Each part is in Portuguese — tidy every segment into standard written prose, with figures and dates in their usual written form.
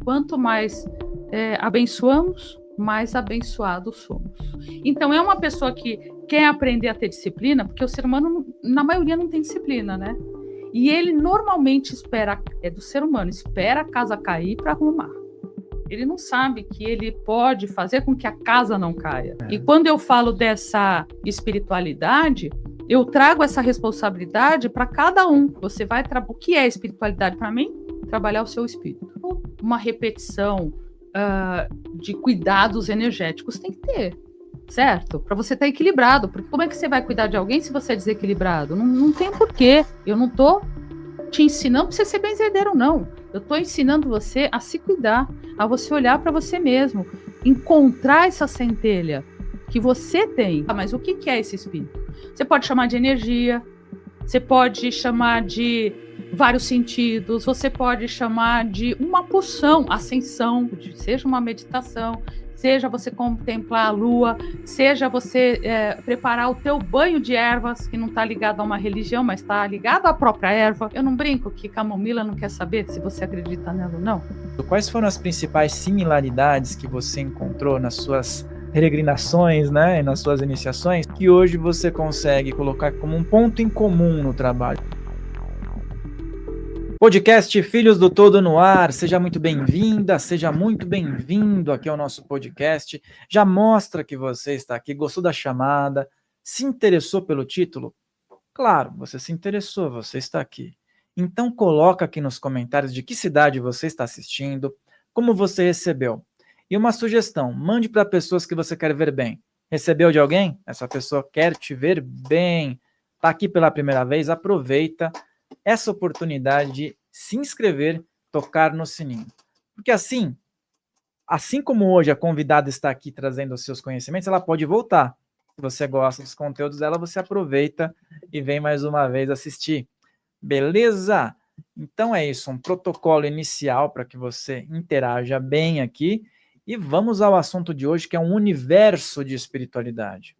Quanto mais abençoamos, mais abençoados somos. Então, é uma pessoa que quer aprender a ter disciplina, porque o ser humano, na maioria, não tem disciplina, né? E ele normalmente espera, do ser humano, espera a casa cair para arrumar. Ele não sabe que ele pode fazer com que a casa não caia. E quando eu falo dessa espiritualidade, eu trago essa responsabilidade para cada um. Você vai o que é espiritualidade para mim? Trabalhar o seu espírito. Uma repetição de cuidados energéticos tem que ter, certo? Para você estar equilibrado. Porque como é que você vai cuidar de alguém se você é desequilibrado? Não tem porquê. Eu não estou te ensinando para você ser benzedeiro, não. Eu estou ensinando você a se cuidar, a você olhar para você mesmo, encontrar essa centelha que você tem. Mas o que é esse espírito? Você pode chamar de energia, você pode chamar de vários sentidos, você pode chamar de uma pulsão, ascensão, seja uma meditação, seja você contemplar a lua, seja você preparar o teu banho de ervas, que não está ligado a uma religião, mas está ligado à própria erva. Eu não brinco que camomila não quer saber se você acredita nela ou não. Quais foram as principais similaridades que você encontrou nas suas peregrinações, né, e nas suas iniciações, que hoje você consegue colocar como um ponto em comum no trabalho? Podcast Filhos do Todo no ar, seja muito bem-vinda, seja muito bem-vindo aqui ao nosso podcast. Já mostra que você está aqui, gostou da chamada, se interessou pelo título? Claro, você se interessou, você está aqui. Então coloca aqui nos comentários de que cidade você está assistindo, como você recebeu. E uma sugestão, mande para pessoas que você quer ver bem. Recebeu de alguém? Essa pessoa quer te ver bem. Está aqui pela primeira vez, aproveita essa oportunidade de se inscrever, tocar no sininho. Porque assim como hoje a convidada está aqui trazendo os seus conhecimentos, ela pode voltar. Se você gosta dos conteúdos dela, você aproveita e vem mais uma vez assistir. Beleza? Então é isso, um protocolo inicial para que você interaja bem aqui. E vamos ao assunto de hoje, que é um universo de espiritualidade.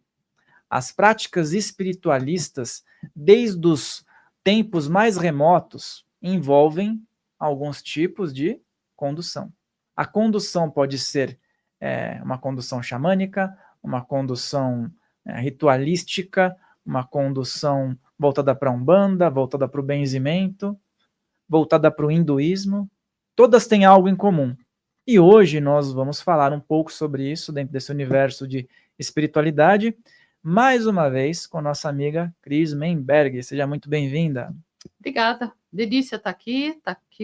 As práticas espiritualistas, desde os tempos mais remotos, envolvem alguns tipos de condução. A condução pode ser uma condução xamânica, uma condução ritualística, uma condução voltada para a Umbanda, voltada para o benzimento, voltada para o hinduísmo. Todas têm algo em comum. E hoje nós vamos falar um pouco sobre isso dentro desse universo de espiritualidade, mais uma vez com nossa amiga Cris Menberg. Seja muito bem-vinda. Obrigada. Delícia estar aqui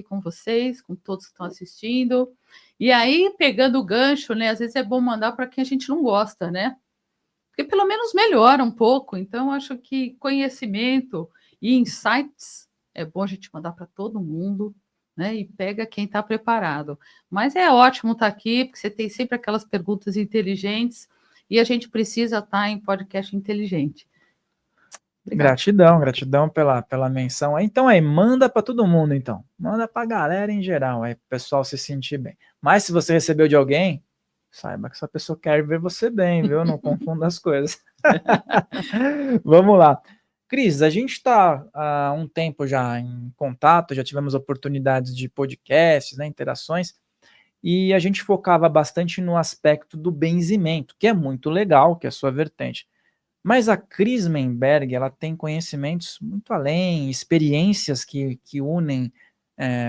com vocês, com todos que estão assistindo. E aí, pegando o gancho, né? Às vezes é bom mandar para quem a gente não gosta, né? Porque pelo menos melhora um pouco. Então, acho que conhecimento e insights é bom a gente mandar para todo mundo, né? E pega quem está preparado. Mas é ótimo estar aqui, porque você tem sempre aquelas perguntas inteligentes e a gente precisa estar em podcast inteligente. Obrigada. Gratidão pela menção. Então aí, manda para todo mundo, então. Manda para a galera em geral, aí, para o pessoal se sentir bem. Mas se você recebeu de alguém, saiba que essa pessoa quer ver você bem, viu? Não confunda as coisas. Vamos lá. Cris, a gente está há um tempo já em contato, já tivemos oportunidades de podcasts, né, interações, e a gente focava bastante no aspecto do benzimento, que é muito legal, que é a sua vertente. Mas a Cris Menberg, ela tem conhecimentos muito além, experiências que unem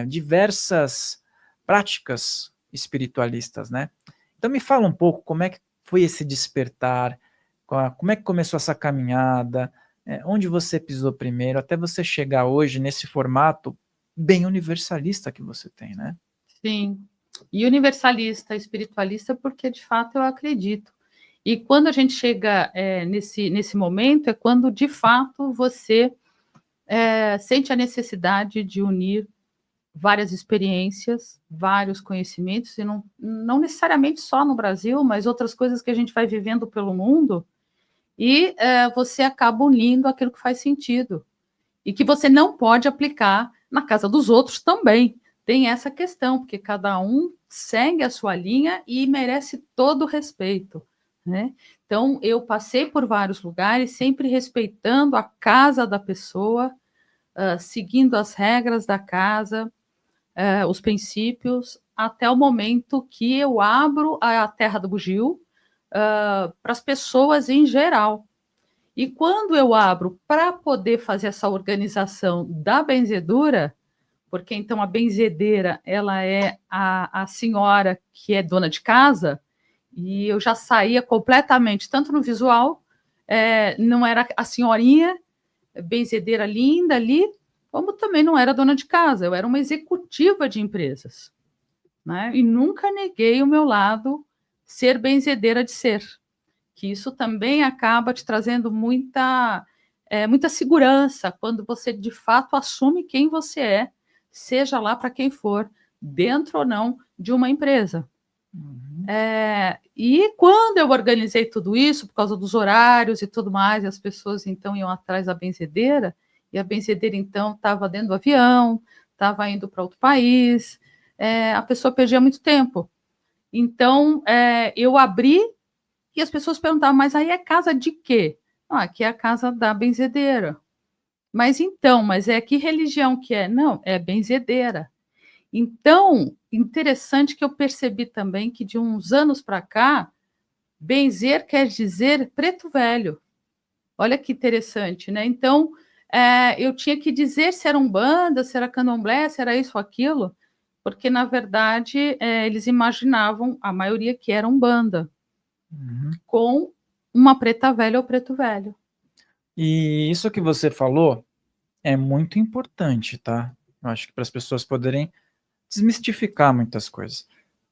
diversas práticas espiritualistas, né? Então me fala um pouco como é que foi esse despertar, como é que começou essa caminhada, onde você pisou primeiro, até você chegar hoje nesse formato bem universalista que você tem, né? Sim, e universalista, espiritualista, porque de fato eu acredito. E quando a gente chega nesse momento, é quando de fato você sente a necessidade de unir várias experiências, vários conhecimentos, e não necessariamente só no Brasil, mas outras coisas que a gente vai vivendo pelo mundo, e você acaba unindo aquilo que faz sentido, e que você não pode aplicar na casa dos outros também. Tem essa questão, porque cada um segue a sua linha e merece todo o respeito, né? Então, eu passei por vários lugares, sempre respeitando a casa da pessoa, seguindo as regras da casa, os princípios, até o momento que eu abro a Terra do Bugio para as pessoas em geral. E quando eu abro para poder fazer essa organização da benzedura, porque então a benzedeira ela é a senhora que é dona de casa, e eu já saía completamente, tanto no visual, não era a senhorinha benzedeira linda ali, como também não era dona de casa, eu era uma executiva de empresas, né? E nunca neguei o meu lado ser benzedeira de ser, que isso também acaba te trazendo muita segurança quando você de fato assume quem você é, seja lá para quem for, dentro ou não de uma empresa. Uhum. E quando eu organizei tudo isso, por causa dos horários e tudo mais, e as pessoas então iam atrás da benzedeira, e a benzedeira então estava dentro do avião, estava indo para outro país, a pessoa perdia muito tempo. Então, eu abri e as pessoas perguntavam, mas aí é casa de quê? Aqui é a casa da benzedeira. Mas então, que religião que é? Não, é benzedeira. Então, interessante que eu percebi também que de uns anos para cá, benzer quer dizer preto velho. Olha que interessante, né? Então, eu tinha que dizer se era umbanda, se era candomblé, se era isso ou aquilo, porque, na verdade, eles imaginavam, a maioria, que era umbanda, com uma preta velha ou preto velho. E isso que você falou é muito importante, tá? Eu acho que para as pessoas poderem desmistificar muitas coisas.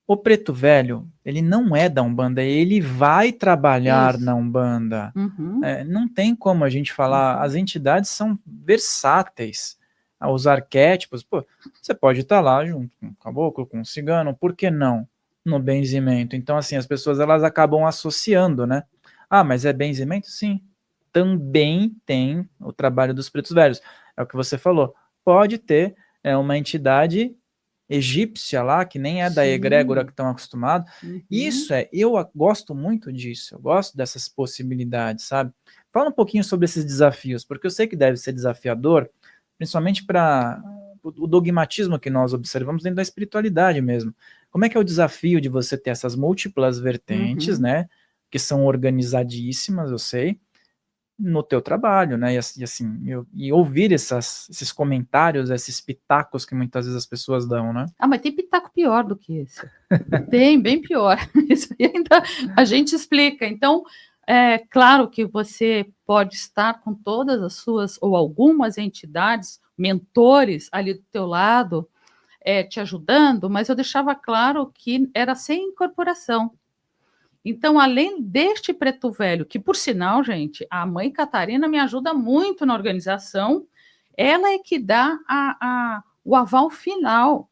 O preto velho, ele não é da Umbanda, ele vai trabalhar na Umbanda. Uhum. Não tem como a gente falar, as entidades são versáteis. Os arquétipos, pô, você pode estar lá junto com um caboclo, com um cigano, por que não? No benzimento. Então, assim, as pessoas elas acabam associando, né? Mas é benzimento? Sim. Também tem o trabalho dos pretos velhos. É o que você falou. Pode ter uma entidade egípcia lá, que nem é da egrégora que estão acostumados. Uhum. Isso eu gosto muito disso, eu gosto dessas possibilidades, sabe? Fala um pouquinho sobre esses desafios, porque eu sei que deve ser desafiador, principalmente para o dogmatismo que nós observamos dentro da espiritualidade mesmo. Como é que é o desafio de você ter essas múltiplas vertentes, né, que são organizadíssimas, eu sei, no teu trabalho, né, e ouvir esses comentários, esses pitacos que muitas vezes as pessoas dão, né? Mas tem pitaco pior do que esse. Tem, bem pior. Isso aí ainda a gente explica. Então, claro que você pode estar com todas as suas, ou algumas entidades, mentores ali do teu lado, te ajudando, mas eu deixava claro que era sem incorporação. Então, além deste preto velho, que por sinal, gente, a mãe Catarina me ajuda muito na organização, ela é que dá o aval final,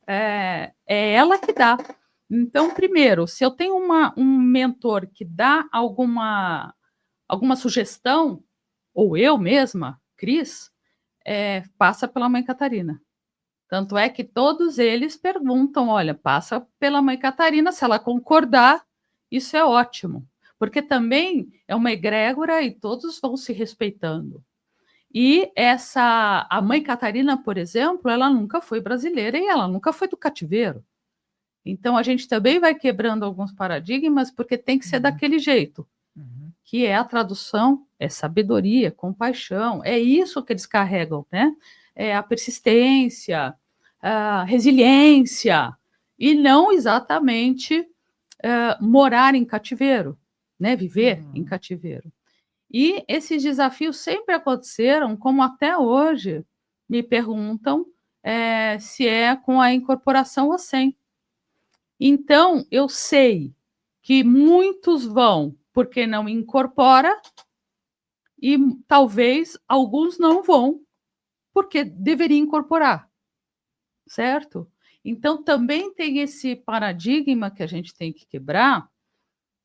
é ela que dá. Então, primeiro, se eu tenho um mentor que dá alguma sugestão, ou eu mesma, Cris, passa pela mãe Catarina. Tanto é que todos eles perguntam, olha, passa pela mãe Catarina, se ela concordar, isso é ótimo, porque também é uma egrégora e todos vão se respeitando. E a mãe Catarina, por exemplo, ela nunca foi brasileira e ela nunca foi do cativeiro. Então, a gente também vai quebrando alguns paradigmas, porque tem que ser daquele jeito, que é a tradução, é sabedoria, compaixão, é isso que eles carregam, né? É a persistência, a resiliência, e não exatamente morar em cativeiro, né? Viver em cativeiro. E esses desafios sempre aconteceram, como até hoje me perguntam se é com a incorporação ou sem. Então, eu sei que muitos vão porque não incorpora e talvez alguns não vão porque deveria incorporar, certo? Então, também tem esse paradigma que a gente tem que quebrar,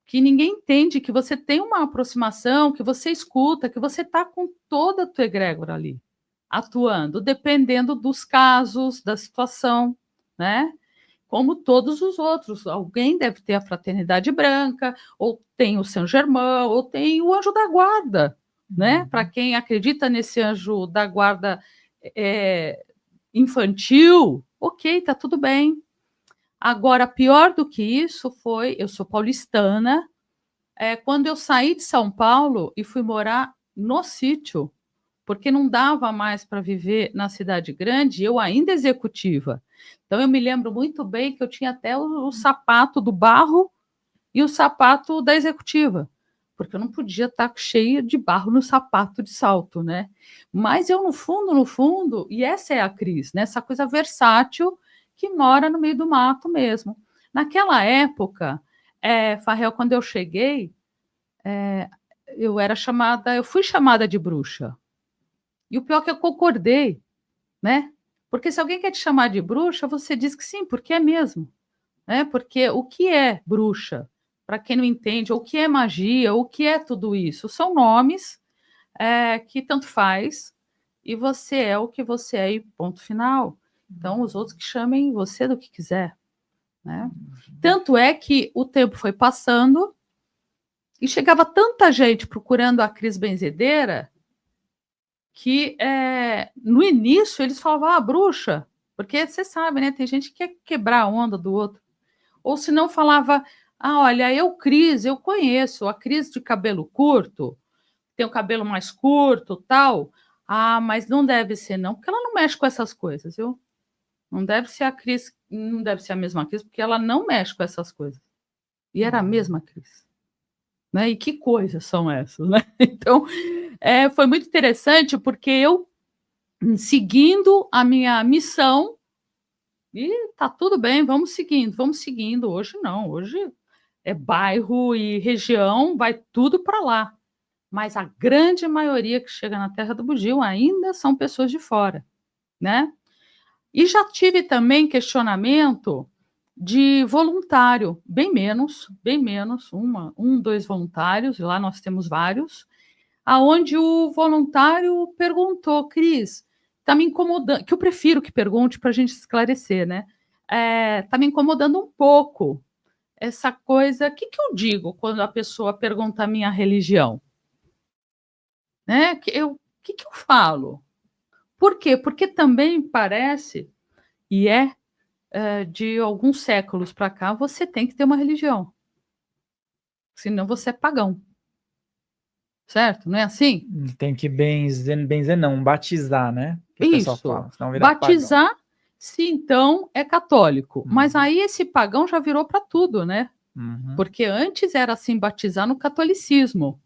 que ninguém entende que você tem uma aproximação, que você escuta, que você está com toda a tua egrégora ali, atuando, dependendo dos casos, da situação, né? Como todos os outros. Alguém deve ter a fraternidade branca, ou tem o Saint Germain, ou tem o anjo da guarda, né? Para quem acredita nesse anjo da guarda infantil, ok, tá tudo bem. Agora, pior do que isso foi, eu sou paulistana, quando eu saí de São Paulo e fui morar no sítio, porque não dava mais para viver na cidade grande, eu ainda executiva. Então, eu me lembro muito bem que eu tinha até o sapato do barro e o sapato da executiva, porque eu não podia estar cheia de barro no sapato de salto, né? Mas eu, no fundo, e essa é a Cris, né? Essa coisa versátil que mora no meio do mato mesmo. Naquela época, Farrell, quando eu cheguei, eu fui chamada de bruxa. E o pior é que eu concordei, né? Porque se alguém quer te chamar de bruxa, você diz que sim, porque é mesmo, né? Porque o que é bruxa? Para quem não entende, o que é magia, o que é tudo isso? São nomes que tanto faz, e você é o que você é, e ponto final. Então, os outros que chamem você do que quiser, né? Tanto é que o tempo foi passando e chegava tanta gente procurando a Cris Benzedeira que no início eles falavam, bruxa, porque você sabe, né? Tem gente que quer quebrar a onda do outro. Ou se não falava, olha, Cris, eu conheço a Cris de cabelo curto, tem o cabelo mais curto, tal. Mas não deve ser, não, porque ela não mexe com essas coisas, viu? Não deve ser a Cris, não deve ser a mesma Cris, porque ela não mexe com essas coisas. E era a mesma Cris. Né? E que coisas são essas, né? Então, foi muito interessante, porque eu, seguindo a minha missão, e tá tudo bem, vamos seguindo. Hoje não, hoje é bairro e região, vai tudo para lá. Mas a grande maioria que chega na Terra do Bugio ainda são pessoas de fora, né? E já tive também questionamento de voluntário, bem menos, dois voluntários, lá nós temos vários, aonde o voluntário perguntou, Cris, está me incomodando, que eu prefiro que pergunte para a gente esclarecer, né? Está me incomodando um pouco essa coisa, o que eu digo quando a pessoa pergunta a minha religião? Né? O que eu falo? Por quê? Porque também parece, e de alguns séculos para cá, você tem que ter uma religião. Senão você é pagão. Certo? Não é assim? Tem que benzer não, batizar, né? Que o pessoal fala, senão vira batizar, pagão. se então é católico. Mas aí esse pagão já virou para tudo, né? Porque antes era assim, batizar no catolicismo.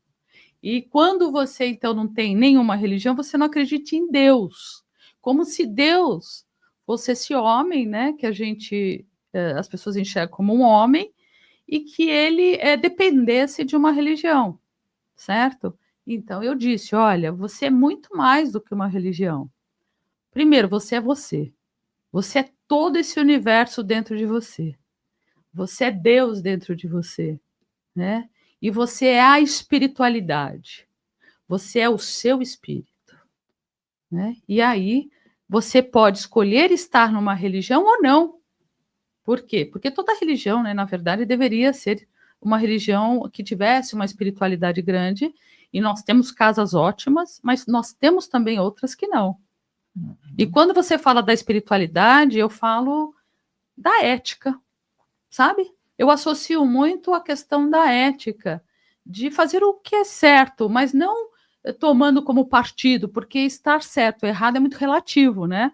E quando você, então, não tem nenhuma religião, você não acredita em Deus. Como se Deus fosse esse homem, né? Que as pessoas enxergam como um homem, e que ele dependesse de uma religião, certo? Então eu disse, olha, você é muito mais do que uma religião. Primeiro, você é você. Você é todo esse universo dentro de você. Você é Deus dentro de você, né? E você é a espiritualidade. Você é o seu espírito, né? E aí você pode escolher estar numa religião ou não. Por quê? Porque toda religião, né, na verdade, deveria ser uma religião que tivesse uma espiritualidade grande, e nós temos casas ótimas, mas nós temos também outras que não. E quando você fala da espiritualidade, eu falo da ética, sabe? Eu associo muito a questão da ética, de fazer o que é certo, mas não tomando como partido, porque estar certo ou errado é muito relativo, né?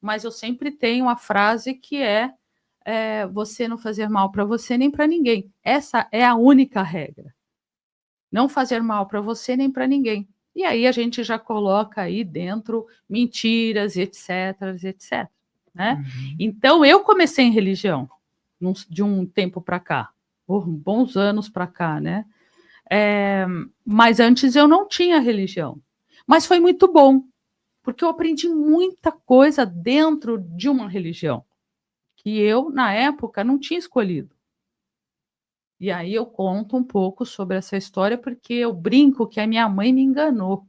Mas eu sempre tenho a frase que você não fazer mal para você nem para ninguém. Essa é a única regra. Não fazer mal para você nem para ninguém. E aí a gente já coloca aí dentro mentiras, etc, etc. Né? Então eu comecei em religião de um tempo para cá, bons anos para cá, né? Mas antes eu não tinha religião. Mas foi muito bom, porque eu aprendi muita coisa dentro de uma religião que eu, na época, não tinha escolhido. E aí eu conto um pouco sobre essa história, porque eu brinco que a minha mãe me enganou.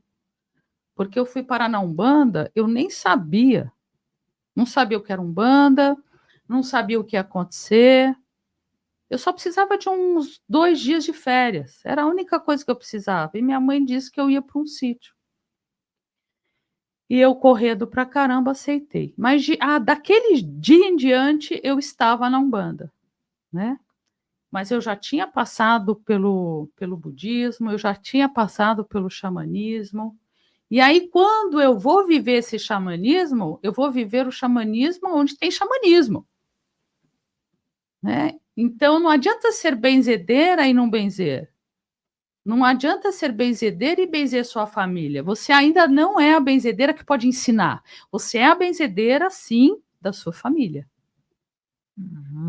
Porque eu fui parar na Umbanda, eu nem sabia. Não sabia o que era Umbanda, não sabia o que ia acontecer. Eu só precisava de uns 2 dias de férias. Era a única coisa que eu precisava. E minha mãe disse que eu ia para um sítio. E eu, correndo pra caramba, aceitei. Mas daquele dia em diante, eu estava na Umbanda, né. Mas eu já tinha passado pelo budismo, eu já tinha passado pelo xamanismo. E aí, quando eu vou viver esse xamanismo, eu vou viver o xamanismo onde tem xamanismo, né. Então não adianta ser benzedeira e não benzer. Não adianta ser benzedeira e benzer sua família. Você ainda não é a benzedeira que pode ensinar. Você é a benzedeira, sim, da sua família.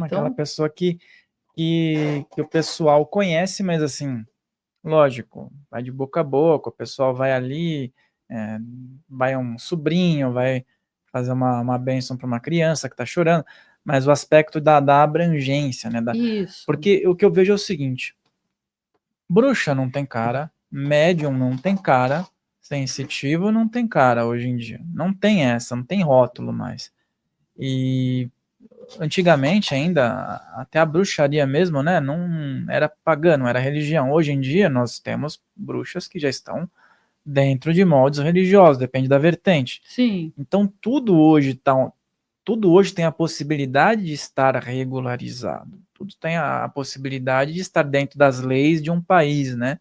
Aquela Então pessoa que o pessoal conhece, mas assim, lógico, vai de boca a boca, o pessoal vai ali, vai um sobrinho, vai fazer uma bênção para uma criança que está chorando, mas o aspecto da abrangência, né? isso. Porque o que eu vejo é o seguinte: bruxa não tem cara, médium não tem cara, sensitivo não tem cara hoje em dia. Não tem essa, não tem rótulo mais. E antigamente ainda, até a bruxaria mesmo, né, não era pagã, não era religião. Hoje em dia nós temos bruxas que já estão dentro de moldes religiosos, depende da vertente. Sim. Então tudo hoje tem a possibilidade de estar regularizado. Tudo tem a possibilidade de estar dentro das leis de um país, né?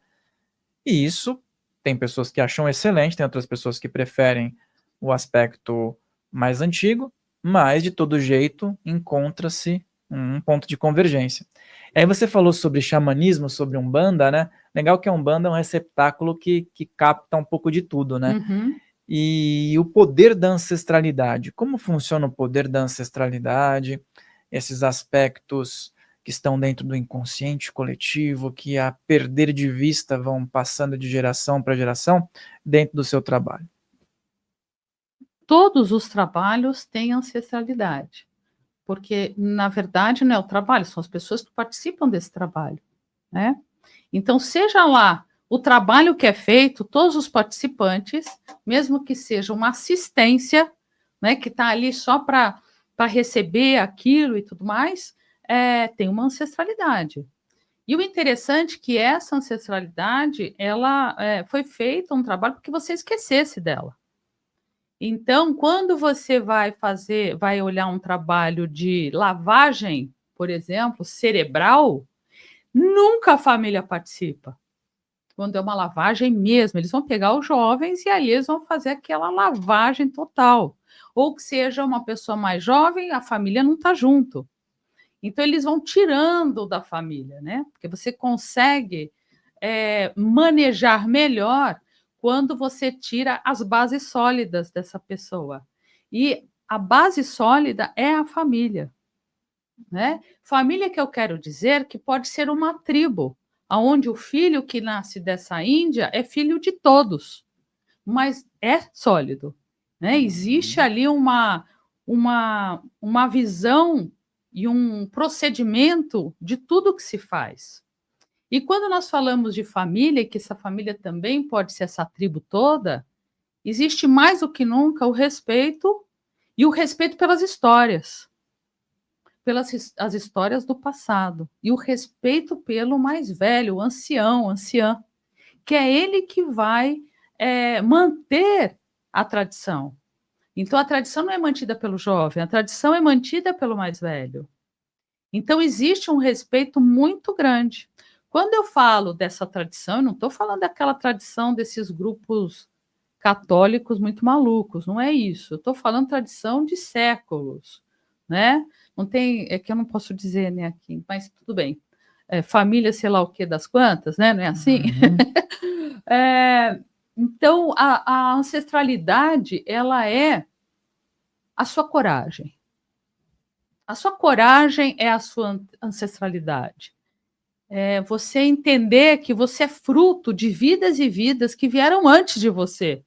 E isso tem pessoas que acham excelente, tem outras pessoas que preferem o aspecto mais antigo, mas de todo jeito encontra-se um ponto de convergência. Aí você falou sobre xamanismo, sobre Umbanda, né? Legal que a Umbanda é um receptáculo que capta um pouco de tudo, né? Uhum. E o poder da ancestralidade. Como funciona o poder da ancestralidade? Esses aspectos que estão dentro do inconsciente coletivo, que a perder de vista vão passando de geração para geração dentro do seu trabalho. Todos os trabalhos têm ancestralidade, porque, na verdade, não é o trabalho, são as pessoas que participam desse trabalho, né. Então, seja lá o trabalho que é feito, todos os participantes, mesmo que seja uma assistência, né, que está ali só para receber aquilo e tudo mais, tem uma ancestralidade. E o interessante é que essa ancestralidade, ela, foi feita um trabalho para que você esquecesse dela. Então, quando você vai olhar um trabalho de lavagem, por exemplo, cerebral, nunca a família participa. Quando é uma lavagem mesmo, eles vão pegar os jovens e aí eles vão fazer aquela lavagem total. Ou que seja uma pessoa mais jovem, a família não está junto. Então eles vão tirando da família, né, porque você consegue, manejar melhor quando você tira as bases sólidas dessa pessoa. E a base sólida é a família, né. Família que eu quero dizer que pode ser uma tribo, aonde o filho que nasce dessa Índia é filho de todos, mas é sólido, né. Existe ali uma visão e um procedimento de tudo que se faz. E quando nós falamos de família, e que essa família também pode ser essa tribo toda, existe mais do que nunca o respeito, e o respeito pelas histórias, as histórias do passado, e o respeito pelo mais velho, o ancião, anciã, que é ele que vai, manter a tradição. Então a tradição não é mantida pelo jovem, a tradição é mantida pelo mais velho. Então existe um respeito muito grande. Quando eu falo dessa tradição, eu não estou falando daquela tradição desses grupos católicos muito malucos, não é isso. Eu estou falando tradição de séculos, né. Não tem, é que eu não posso dizer, né, aqui, mas tudo bem. Família sei lá o quê das quantas, né, não é assim? Uhum. Então a ancestralidade, ela é a sua coragem. A sua coragem é a sua ancestralidade. É você entender que você é fruto de vidas e vidas que vieram antes de você.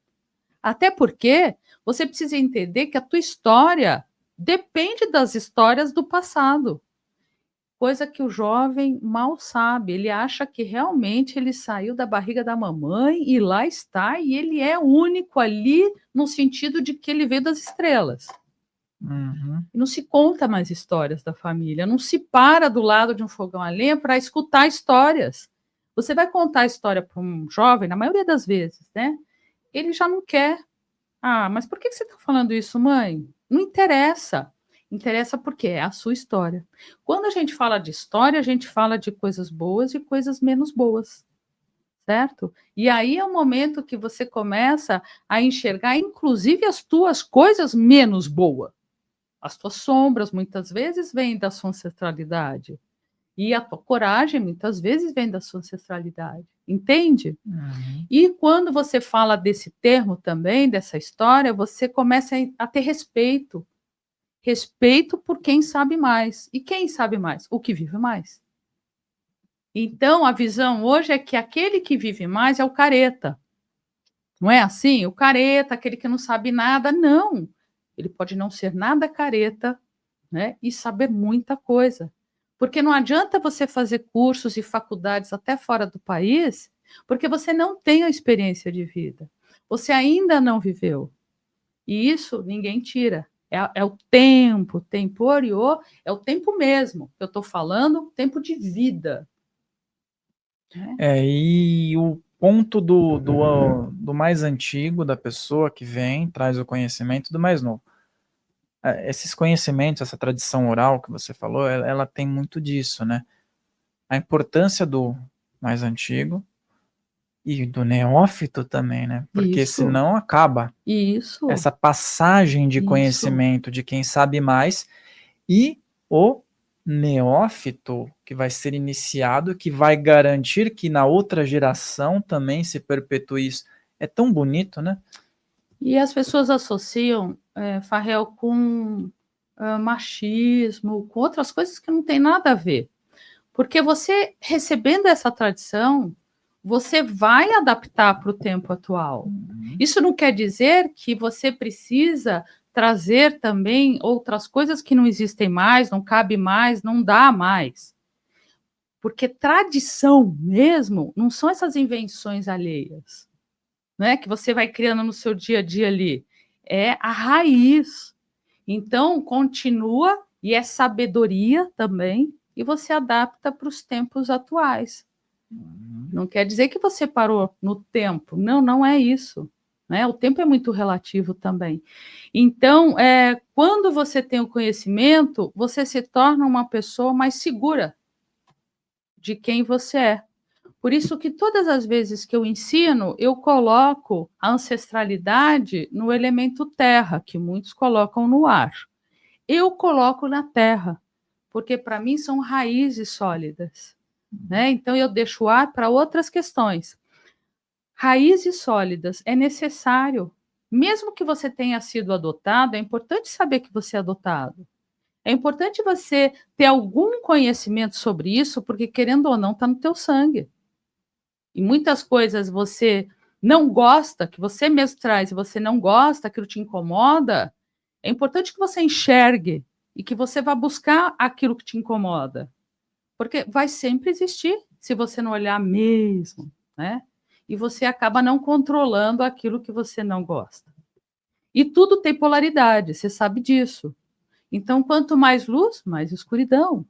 Até porque você precisa entender que a tua história depende das histórias do passado. Coisa que o jovem mal sabe. Ele acha que realmente ele saiu da barriga da mamãe e lá está, e ele é único ali no sentido de que ele veio das estrelas. Uhum. Não se conta mais histórias da família, não se para do lado de um fogão a lenha para escutar histórias. Você vai contar a história para um jovem, na maioria das vezes, né, ele já não quer. Ah, mas por que você está falando isso, mãe? Não interessa. Interessa porque é a sua história. Quando a gente fala de história, a gente fala de coisas boas e coisas menos boas, certo? E aí é o momento que você começa a enxergar, inclusive, as tuas coisas menos boas. As tuas sombras, muitas vezes, vêm da sua ancestralidade. E a tua coragem, muitas vezes, vem da sua ancestralidade. Entende? Uhum. E quando você fala desse termo também, dessa história, você começa a ter respeito. Respeito por quem sabe mais. E quem sabe mais? O que vive mais. Então, a visão hoje é que aquele que vive mais é o careta. Não é assim? O careta, aquele que não sabe nada, não. Ele pode não ser nada careta, né? E saber muita coisa. Porque não adianta você fazer cursos e faculdades até fora do país, porque você não tem a experiência de vida. Você ainda não viveu. E isso ninguém tira. É o tempo, temporiô, é o tempo mesmo. Eu estou falando, tempo de vida. E o ponto do mais antigo, da pessoa que vem, traz o conhecimento do mais novo. Esses conhecimentos, essa tradição oral que você falou, ela tem muito disso, né? A importância do mais antigo e do neófito também, né? Porque Isso. senão acaba Isso. essa passagem de Isso. conhecimento de quem sabe mais e o neófito que vai ser iniciado, que vai garantir que na outra geração também se perpetue isso. É tão bonito, né? E as pessoas associam, Farrell, com machismo, com outras coisas que não tem nada a ver. Porque você, recebendo essa tradição, você vai adaptar para o tempo atual. Isso não quer dizer que você precisa trazer também outras coisas que não existem mais, não cabe mais, não dá mais. Porque tradição mesmo não são essas invenções alheias, né, que você vai criando no seu dia a dia ali. É a raiz. Então, continua, e é sabedoria também, e você adapta para os tempos atuais. Não quer dizer que você parou no tempo. Não, não é isso. Né? O tempo é muito relativo também. Então, quando você tem o conhecimento, você se torna uma pessoa mais segura de quem você é. Por isso que todas as vezes que eu ensino, eu coloco a ancestralidade no elemento terra, que muitos colocam no ar. Eu coloco na terra, porque para mim são raízes sólidas. Né? Então eu deixo o ar para outras questões. Raízes sólidas é necessário. Mesmo que você tenha sido adotado, é importante saber que você é adotado. É importante você ter algum conhecimento sobre isso, porque querendo ou não, está no teu sangue. E muitas coisas você não gosta, que você mesmo traz e você não gosta, aquilo te incomoda, é importante que você enxergue e que você vá buscar aquilo que te incomoda. Porque vai sempre existir, se você não olhar mesmo, né? E você acaba não controlando aquilo que você não gosta. E tudo tem polaridade, você sabe disso. Então, quanto mais luz, mais escuridão.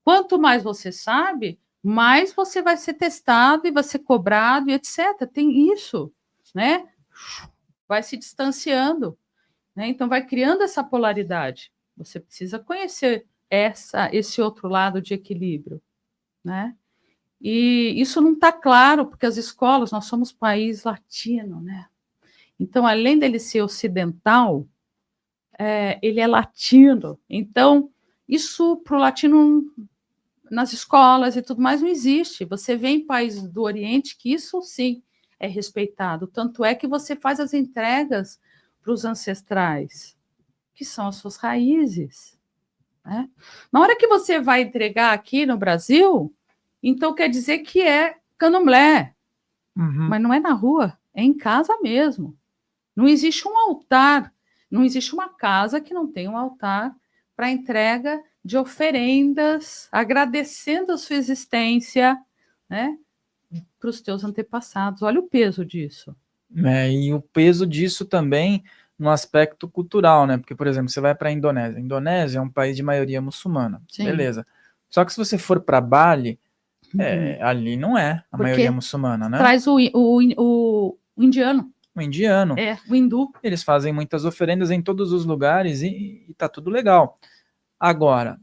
Quanto mais você sabe, mais você vai ser testado e vai ser cobrado e etc. Tem isso, né? Vai se distanciando, né? Então vai criando essa polaridade. Você precisa conhecer esse outro lado de equilíbrio, né? E isso não está claro, porque as escolas, nós somos país latino, né? Então, além dele ser ocidental, ele é latino. Então, isso para o latino nas escolas e tudo mais não existe. Você vê em países do Oriente que isso sim é respeitado. Tanto é que você faz as entregas para os ancestrais, que são as suas raízes. Né? Na hora que você vai entregar aqui no Brasil, então quer dizer que é candomblé. Mas não é na rua, é em casa mesmo. Não existe um altar, não existe uma casa que não tenha um altar para entrega de oferendas, agradecendo a sua existência, né, para os teus antepassados. Olha o peso disso. E o peso disso também no aspecto cultural, né? Porque, por exemplo, você vai para a Indonésia. A Indonésia é um país de maioria muçulmana. Sim. Beleza. Só que se você for para Bali, ali não é a maioria muçulmana, né? Traz o indiano. o indiano. O hindu. Eles fazem muitas oferendas em todos os lugares e tá tudo legal. Agora,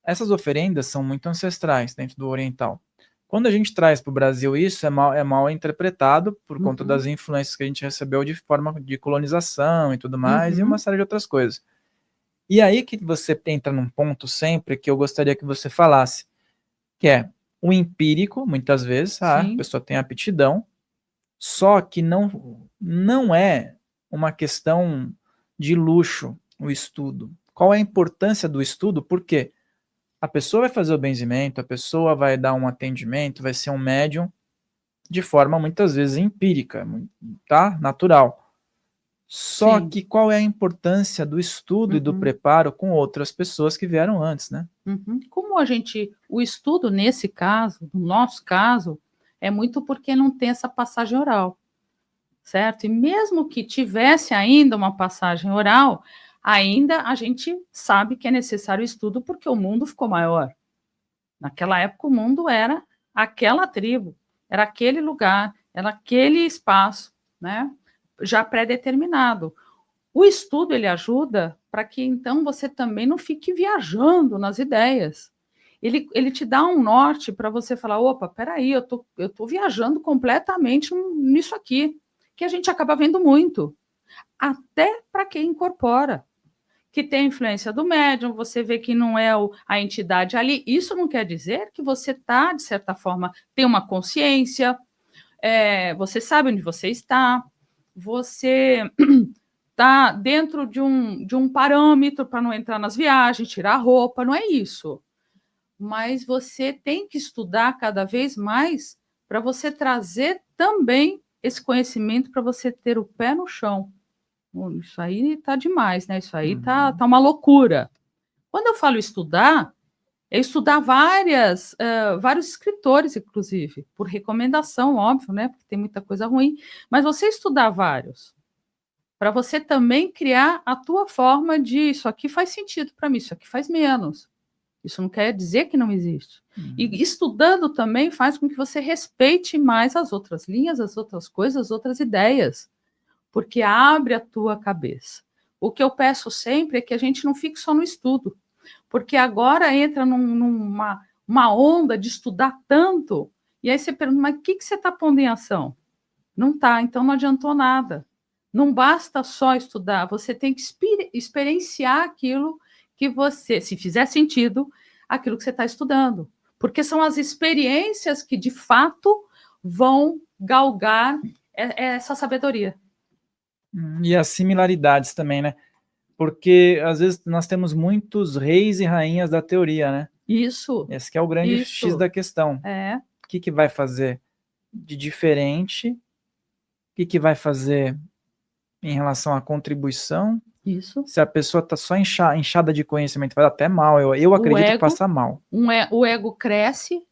essas oferendas são muito ancestrais dentro do oriental. Quando a gente traz para o Brasil isso, é mal interpretado por conta das influências que a gente recebeu de forma de colonização e tudo mais, e uma série de outras coisas. E aí que você entra num ponto sempre que eu gostaria que você falasse, que é o empírico, muitas vezes, a pessoa tem aptidão, só que não é uma questão de luxo o estudo. Qual é a importância do estudo? Por quê? A pessoa vai fazer o benzimento, a pessoa vai dar um atendimento, vai ser um médium de forma muitas vezes empírica, tá? Natural. Só que qual é a importância do estudo e do preparo com outras pessoas que vieram antes, né? Como o estudo nesse caso, no nosso caso, é muito porque não tem essa passagem oral, certo? E mesmo que tivesse ainda uma passagem oral, ainda a gente sabe que é necessário estudo porque o mundo ficou maior. Naquela época o mundo era aquela tribo, era aquele lugar, era aquele espaço, né? Já pré-determinado. O estudo ele ajuda para que então você também não fique viajando nas ideias. Ele te dá um norte para você falar, opa, peraí, eu tô viajando completamente nisso aqui, que a gente acaba vendo muito. Até para quem incorpora, que tem a influência do médium, você vê que não é a entidade ali. Isso não quer dizer que você está, de certa forma, tem uma consciência, você sabe onde você está, você está dentro de um parâmetro para não entrar nas viagens, tirar a roupa, não é isso. Mas você tem que estudar cada vez mais para você trazer também esse conhecimento para você ter o pé no chão. Isso aí tá demais, né? Isso aí tá uma loucura. Quando eu falo estudar, é estudar vários escritores, inclusive, por recomendação, óbvio, né? Porque tem muita coisa ruim, mas você estudar vários, para você também criar a tua forma de isso aqui faz sentido para mim, isso aqui faz menos. Isso não quer dizer que não existe. E estudando também faz com que você respeite mais as outras linhas, as outras coisas, as outras ideias, porque abre a tua cabeça. O que eu peço sempre é que a gente não fique só no estudo, porque agora entra numa onda de estudar tanto, e aí você pergunta, mas o que você está pondo em ação? Não está, então não adiantou nada. Não basta só estudar, você tem que experienciar aquilo que você, se fizer sentido, aquilo que você está estudando. Porque são as experiências que, de fato, vão galgar essa sabedoria. E as similaridades também, né? Porque, às vezes, nós temos muitos reis e rainhas da teoria, né? Isso. Esse que é o grande X da questão. O que vai fazer de diferente? O que vai fazer em relação à contribuição? Isso. Se a pessoa está só inchada de conhecimento, vai dar até mal. Eu acredito que passa mal. O ego cresce,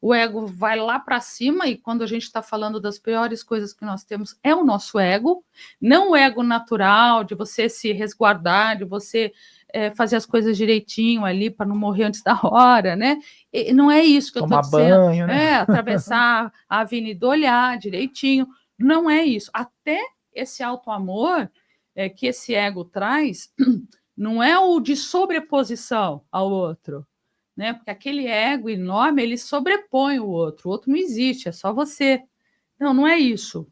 o ego vai lá para cima, e quando a gente está falando das piores coisas que nós temos, é o nosso ego, não o ego natural, de você se resguardar, de você fazer as coisas direitinho ali para não morrer antes da hora, né? E não é isso que eu estou dizendo. Tomar banho, né? Atravessar a avenida, olhar direitinho, não é isso. Até esse auto-amor que esse ego traz, não é o de sobreposição ao outro, né? Porque aquele ego enorme, ele sobrepõe o outro não existe, é só você. Não é isso.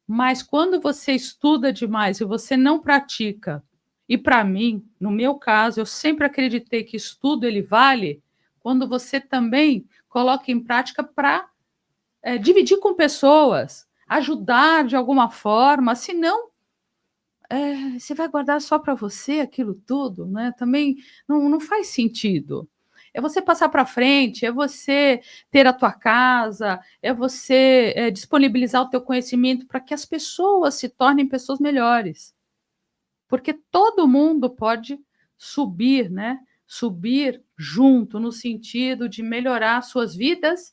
Mas quando você estuda demais e você não pratica, e para mim, no meu caso, eu sempre acreditei que estudo ele vale quando você também coloca em prática para dividir com pessoas, ajudar de alguma forma, senão você vai guardar só para você aquilo tudo, né? Também não faz sentido. É você passar para frente, é você ter a tua casa, é você disponibilizar o teu conhecimento para que as pessoas se tornem pessoas melhores. Porque todo mundo pode subir, né? Subir junto, no sentido de melhorar suas vidas,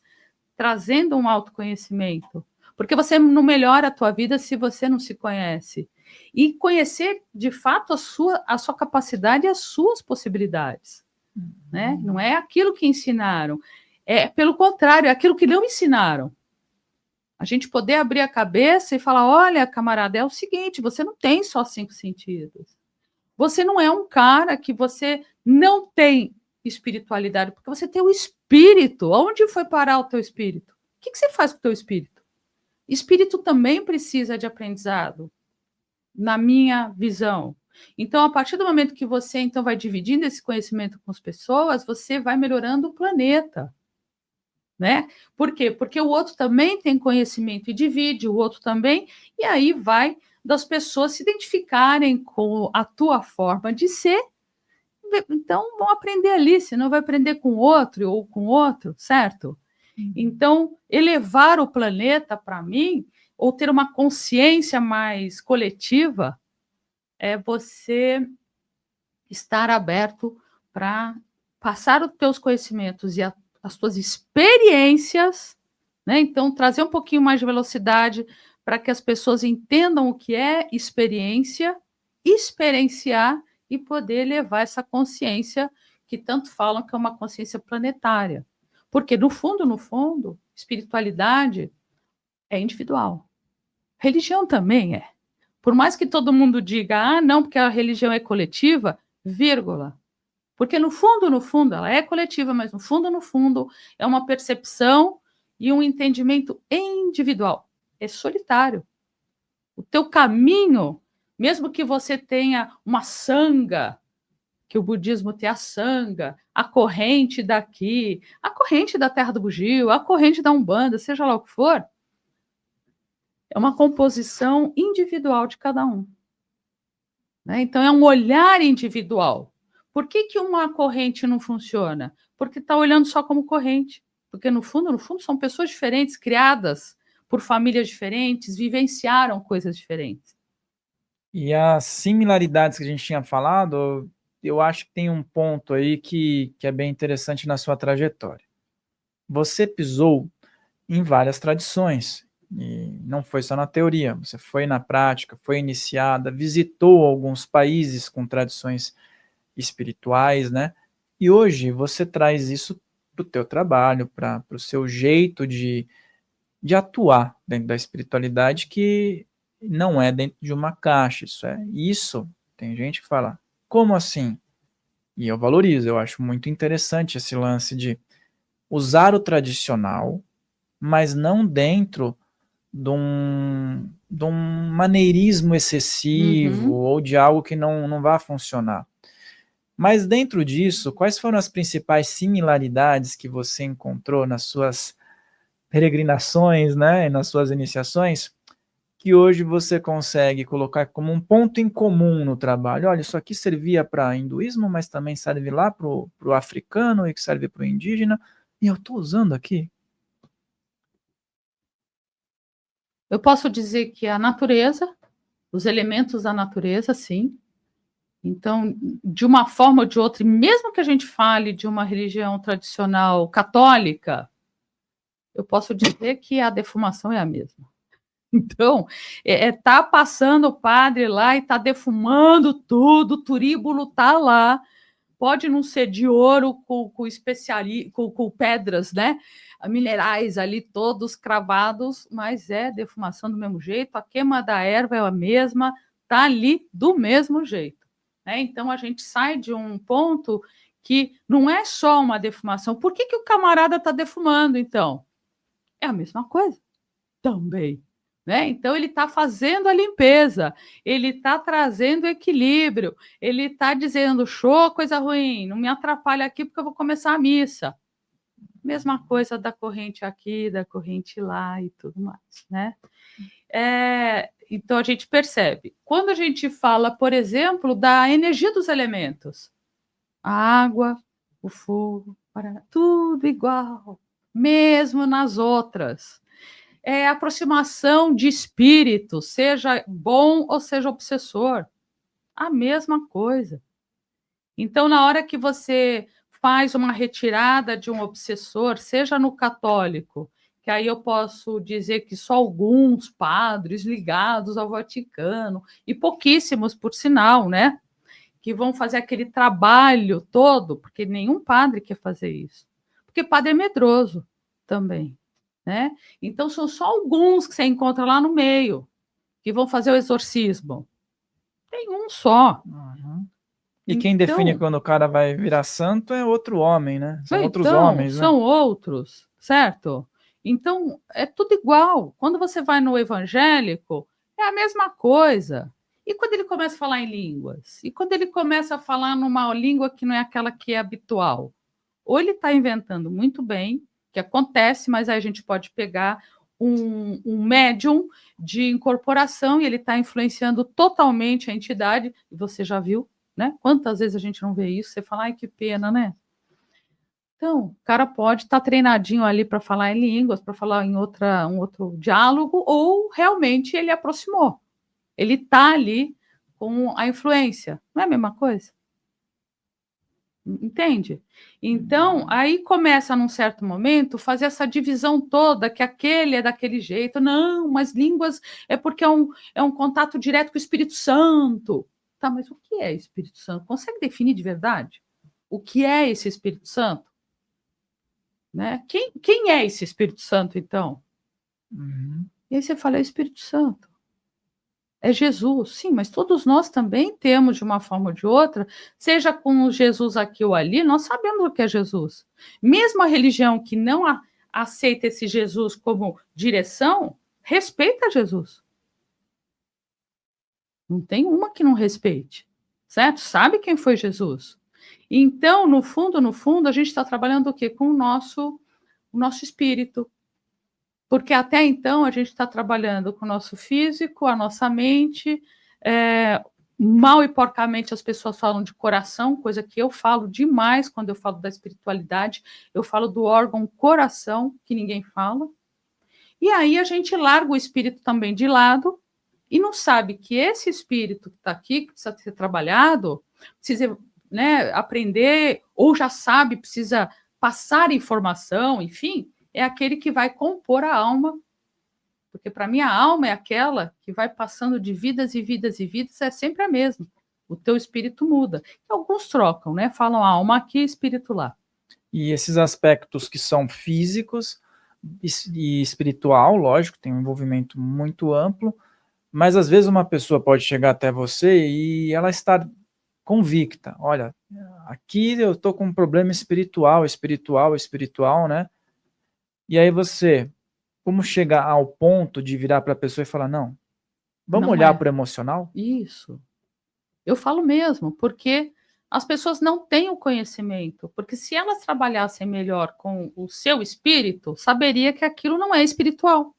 trazendo um autoconhecimento. Porque você não melhora a tua vida se você não se conhece. E conhecer, de fato, a sua capacidade e as suas possibilidades. Né? Não é aquilo que ensinaram. Pelo contrário, é aquilo que não ensinaram. A gente poder abrir a cabeça e falar, olha, camarada, é o seguinte, você não tem só 5 sentidos. Você não é um cara que você não tem espiritualidade, porque você tem o espírito. Onde foi parar o teu espírito? O que você faz com o teu espírito? Espírito também precisa de aprendizado, na minha visão. Então, a partir do momento que você então vai dividindo esse conhecimento com as pessoas, você vai melhorando o planeta. Né? Por quê? Porque o outro também tem conhecimento e divide, o outro também, e aí vai das pessoas se identificarem com a tua forma de ser, então vão aprender ali, senão vai aprender com outro ou com outro, certo? Então, elevar o planeta, para mim, ou ter uma consciência mais coletiva, é você estar aberto para passar os teus conhecimentos e as tuas experiências, né? Então, trazer um pouquinho mais de velocidade para que as pessoas entendam o que é experiência, experienciar e poder levar essa consciência que tanto falam que é uma consciência planetária. Porque, no fundo, espiritualidade é individual. Religião também é. Por mais que todo mundo diga, ah, não, porque a religião é coletiva, vírgula. Porque no fundo, ela é coletiva, mas no fundo, é uma percepção e um entendimento individual. É solitário. O teu caminho, mesmo que você tenha uma sanga, que o budismo tem a sanga, a corrente daqui, a corrente da Terra do Bugio, a corrente da Umbanda, seja lá o que for, é uma composição individual de cada um. Né? Então, é um olhar individual. Por que uma corrente não funciona? Porque está olhando só como corrente. Porque, no fundo, são pessoas diferentes, criadas por famílias diferentes, vivenciaram coisas diferentes. E as similaridades que a gente tinha falado, eu acho que tem um ponto aí que é bem interessante na sua trajetória. Você pisou em várias tradições, e não foi só na teoria, você foi na prática, foi iniciada, visitou alguns países com tradições espirituais, né? E hoje você traz isso para o teu trabalho, para o seu jeito de atuar dentro da espiritualidade, que não é dentro de uma caixa, isso. Tem gente que fala, como assim? E eu valorizo, eu acho muito interessante esse lance de usar o tradicional, mas não dentro de um maneirismo excessivo ou de algo que não vai funcionar. Mas dentro disso, quais foram as principais similaridades que você encontrou nas suas peregrinações, né, nas suas iniciações, que hoje você consegue colocar como um ponto em comum no trabalho? Olha, isso aqui servia para hinduísmo, mas também serve lá para o africano e que serve para o indígena, e eu estou usando aqui. Eu posso dizer que a natureza, os elementos da natureza, sim. Então, de uma forma ou de outra, e mesmo que a gente fale de uma religião tradicional católica, eu posso dizer que a defumação é a mesma. Então, tá passando o padre lá e tá defumando tudo, o turíbulo tá lá, pode não ser de ouro com pedras, né, minerais ali todos cravados, mas é defumação do mesmo jeito, a queima da erva é a mesma, tá ali do mesmo jeito. Né? Então, a gente sai de um ponto que não é só uma defumação. Por que o camarada está defumando, então? É a mesma coisa também. Né? Então, ele está fazendo a limpeza, ele está trazendo equilíbrio, ele está dizendo, show, coisa ruim, não me atrapalha aqui porque eu vou começar a missa. Mesma coisa da corrente aqui, da corrente lá e tudo mais. Né? Então, a gente percebe. Quando a gente fala, por exemplo, da energia dos elementos, a água, o fogo, tudo igual, mesmo nas outras. É aproximação de espírito, seja bom ou seja obsessor. A mesma coisa. Então, na hora que você faz uma retirada de um obsessor, seja no católico, que aí eu posso dizer que só alguns padres ligados ao Vaticano, e pouquíssimos, por sinal, né? Que vão fazer aquele trabalho todo, porque nenhum padre quer fazer isso. Porque padre é medroso também. né? Então, são só alguns que você encontra lá no meio, que vão fazer o exorcismo. Tem um só. Uhum. E quem define quando o cara vai virar santo é outro homem, né? São outros homens, né? São outros, certo? Então, é tudo igual. Quando você vai no evangélico, é a mesma coisa. E quando ele começa a falar em línguas? E quando ele começa a falar numa língua que não é aquela que é habitual? Ou ele está inventando muito bem, que acontece, mas aí a gente pode pegar um médium de incorporação e ele está influenciando totalmente a entidade, e você já viu, né? Quantas vezes a gente não vê isso? Você fala, ai, que pena, né? Então, o cara pode estar treinadinho ali para falar em línguas, para falar em um outro diálogo, ou realmente ele aproximou. Ele está ali com a influência. Não é a mesma coisa? Entende? Então, aí começa, num certo momento, fazer essa divisão toda, que aquele é daquele jeito. Não, mas línguas é porque é um contato direto com o Espírito Santo. Tá, mas o que é Espírito Santo? Consegue definir de verdade? O que é esse Espírito Santo? Né? Quem é esse Espírito Santo, então? Uhum. E aí você fala, é o Espírito Santo. É Jesus, sim, mas todos nós também temos, de uma forma ou de outra, seja com Jesus aqui ou ali, nós sabemos o que é Jesus. Mesmo a religião que não aceita esse Jesus como direção, respeita Jesus. Não tem uma que não respeite, certo? Sabe quem foi Jesus. Então, no fundo, a gente está trabalhando o quê? Com o nosso espírito. Porque até então a gente está trabalhando com o nosso físico, a nossa mente, mal e porcamente as pessoas falam de coração, coisa que eu falo demais quando eu falo da espiritualidade, eu falo do órgão coração, que ninguém fala. E aí a gente larga o espírito também de lado e não sabe que esse espírito que está aqui, que precisa ser trabalhado, precisa, né, aprender, ou já sabe, precisa passar informação, enfim, é aquele que vai compor a alma, porque para mim a alma é aquela que vai passando de vidas e vidas e vidas, é sempre a mesma. O teu espírito muda. Alguns trocam, né? Falam alma aqui, espírito lá. E esses aspectos que são físicos e espiritual, lógico, tem um envolvimento muito amplo, mas às vezes uma pessoa pode chegar até você e ela está convicta, olha, aqui eu estou com um problema espiritual, né? E aí você, como chegar ao ponto de virar para a pessoa e falar, não, vamos olhar para o emocional? Isso. Eu falo mesmo, porque as pessoas não têm o conhecimento, porque se elas trabalhassem melhor com o seu espírito, saberia que aquilo não é espiritual.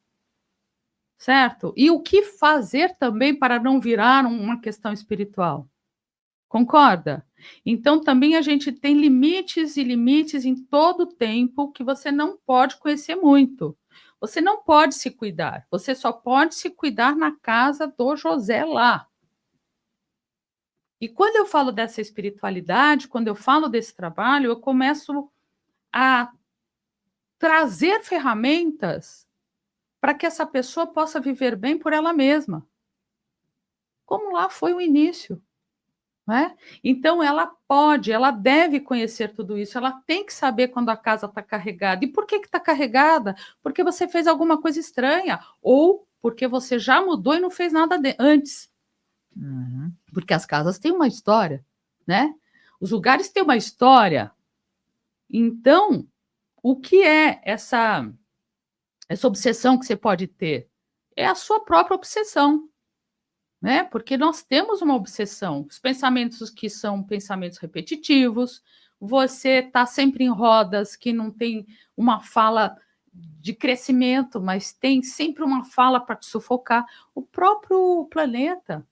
Certo? E o que fazer também para não virar uma questão espiritual? Concorda? Então, também a gente tem limites e limites em todo o tempo que você não pode conhecer muito. Você não pode se cuidar. Você só pode se cuidar na casa do José lá. E quando eu falo dessa espiritualidade, quando eu falo desse trabalho, eu começo a trazer ferramentas para que essa pessoa possa viver bem por ela mesma. Como lá foi o início. Né? Então, ela deve conhecer tudo isso, ela tem que saber quando a casa está carregada. E por que está carregada? Porque você fez alguma coisa estranha, ou porque você já mudou e não fez nada antes. Uhum. Porque as casas têm uma história, né? Os lugares têm uma história. Então, o que é essa obsessão que você pode ter? É a sua própria obsessão. Né? Porque nós temos uma obsessão, os pensamentos que são pensamentos repetitivos, você está sempre em rodas que não tem uma fala de crescimento, mas tem sempre uma fala para te sufocar. O próprio planeta.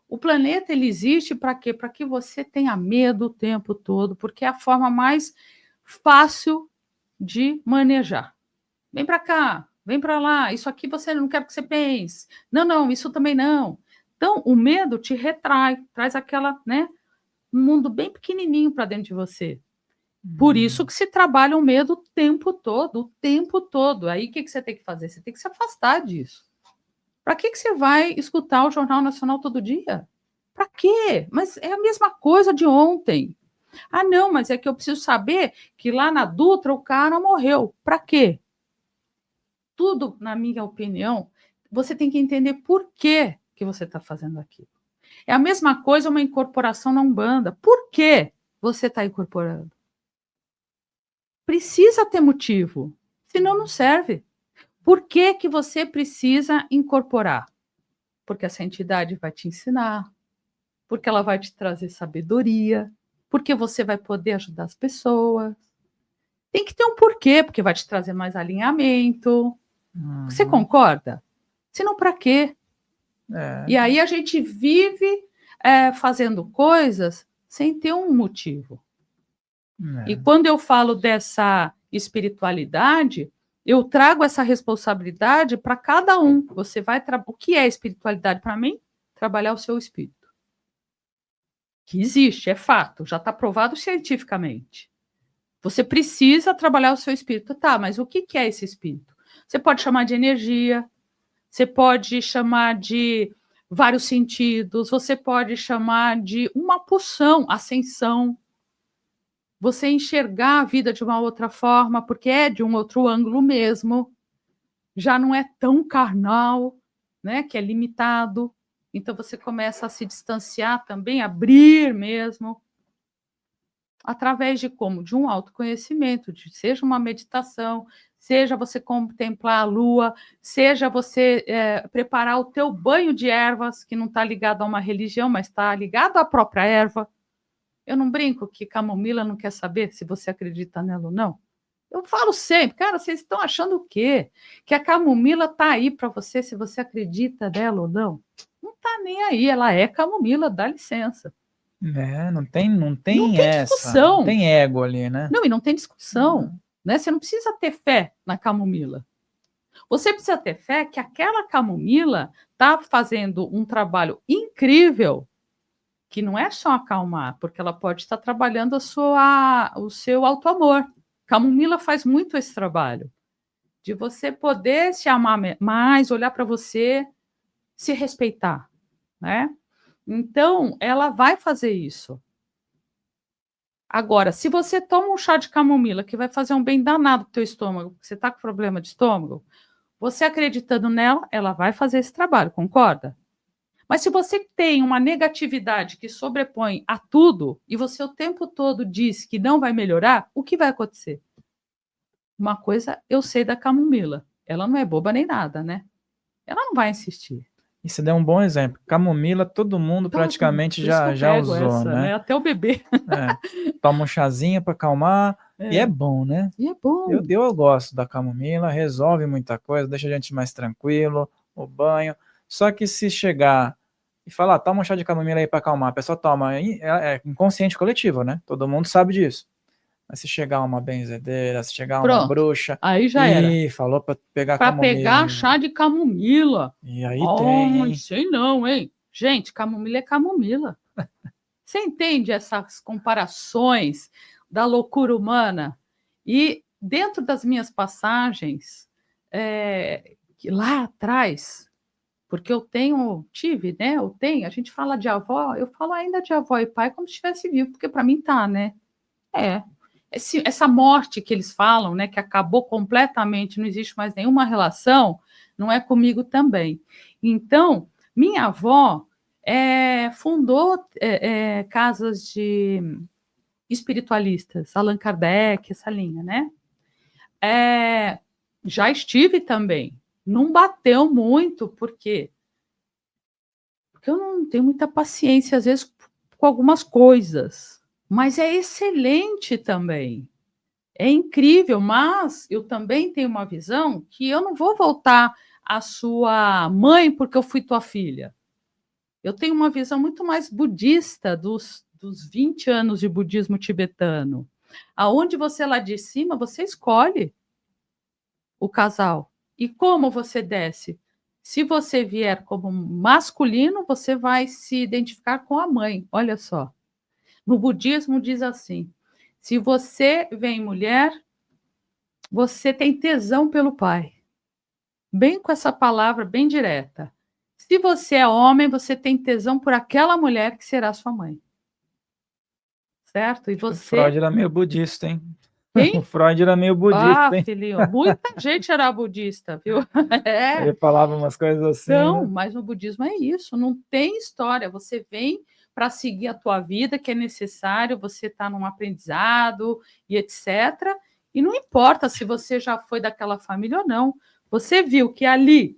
O planeta ele existe para quê? Para que você tenha medo o tempo todo, porque é a forma mais fácil de manejar. Vem para cá, vem para lá, isso aqui você não quer que você pense. Não, isso também não. Então, o medo te retrai, traz aquela, né, um mundo bem pequenininho para dentro de você. Por isso que se trabalha o medo o tempo todo. Aí, o que você tem que fazer? Você tem que se afastar disso. Para que você vai escutar o Jornal Nacional todo dia? Para quê? Mas é a mesma coisa de ontem. Ah, não, mas é que eu preciso saber que lá na Dutra o cara morreu. Para quê? tudo, na minha opinião, você tem que entender por que você está fazendo aquilo. É a mesma coisa uma incorporação na Umbanda. Por que você está incorporando? Precisa ter motivo, senão não serve. Por que você precisa incorporar? Porque essa entidade vai te ensinar, porque ela vai te trazer sabedoria, porque você vai poder ajudar as pessoas. Tem que ter um porquê, porque vai te trazer mais alinhamento. Você concorda? Senão, para quê? E aí a gente vive fazendo coisas sem ter um motivo. E quando eu falo dessa espiritualidade, eu trago essa responsabilidade para cada um. Você vai o que é espiritualidade para mim? Trabalhar o seu espírito. Que existe, é fato, já está provado cientificamente. Você precisa trabalhar o seu espírito. Tá, mas o que é esse espírito? Você pode chamar de energia, você pode chamar de vários sentidos, você pode chamar de uma pulsão, ascensão. Você enxergar a vida de uma outra forma, porque é de um outro ângulo mesmo. Já não é tão carnal, né, que é limitado. Então você começa a se distanciar também, abrir mesmo. Através de como? De um autoconhecimento, seja uma meditação, seja você contemplar a lua, seja você preparar o teu banho de ervas, que não está ligado a uma religião, mas está ligado à própria erva. Eu não brinco que camomila não quer saber se você acredita nela ou não. Eu falo sempre, cara, vocês estão achando o quê? Que a camomila está aí para você se você acredita nela ou não? Não está nem aí, ela é camomila, dá licença. Não tem essa discussão. Não tem ego ali, né? Não, e não tem discussão. Né? Você não precisa ter fé na camomila. Você precisa ter fé que aquela camomila está fazendo um trabalho incrível, que não é só acalmar, porque ela pode estar trabalhando o seu auto-amor. Camomila faz muito esse trabalho, de você poder se amar mais, olhar para você, se respeitar, né? Então, ela vai fazer isso. Agora, se você toma um chá de camomila, que vai fazer um bem danado para o teu estômago, porque você está com problema de estômago, você acreditando nela, ela vai fazer esse trabalho, concorda? Mas se você tem uma negatividade que sobrepõe a tudo, e você o tempo todo diz que não vai melhorar, o que vai acontecer? Uma coisa eu sei da camomila, ela não é boba nem nada, né? Ela não vai insistir. E você deu um bom exemplo. Camomila, todo mundo praticamente já usou, né? Até o bebê. Toma um chazinho para acalmar, e é bom, né? E é bom. Eu gosto da camomila, resolve muita coisa, deixa a gente mais tranquilo, o banho. Só que se chegar e falar, toma um chá de camomila aí para acalmar, a pessoa toma, é inconsciente coletivo, né? Todo mundo sabe disso. Mas se chegar uma benzedeira, se chegar uma bruxa, aí já era. Falou para pegar camomila. Para pegar chá de camomila. E aí tem, hein? Sei não, hein? Gente, camomila é camomila. Você entende essas comparações da loucura humana? E dentro das minhas passagens, que lá atrás, porque a gente fala de avó, eu falo ainda de avó e pai como se estivesse vivo, porque para mim tá, né? Essa morte que eles falam, né, que acabou completamente, não existe mais nenhuma relação, não é comigo também. Então, minha avó fundou casas de espiritualistas, Allan Kardec, essa linha, né? Já estive também. Não bateu muito, por quê? Porque eu não tenho muita paciência, às vezes, com algumas coisas. Mas é excelente também. É incrível, mas eu também tenho uma visão que eu não vou voltar à sua mãe porque eu fui tua filha. Eu tenho uma visão muito mais budista dos 20 anos de budismo tibetano. Aonde você lá de cima, você escolhe o casal. E como você desce? Se você vier como masculino, você vai se identificar com a mãe. Olha só. No budismo diz assim, se você vem mulher, você tem tesão pelo pai. Bem com essa palavra, bem direta. Se você é homem, você tem tesão por aquela mulher que será sua mãe. Certo? E você... Freud era meio budista, hein? Quem? O Freud era meio budista, hein? Filhinho, muita gente era budista, viu? Ele falava umas coisas assim, Então, né? mas no budismo é isso, não tem história. Você vem para seguir a tua vida, que é necessário, você está num aprendizado e etc. E não importa se você já foi daquela família ou não. Você viu que ali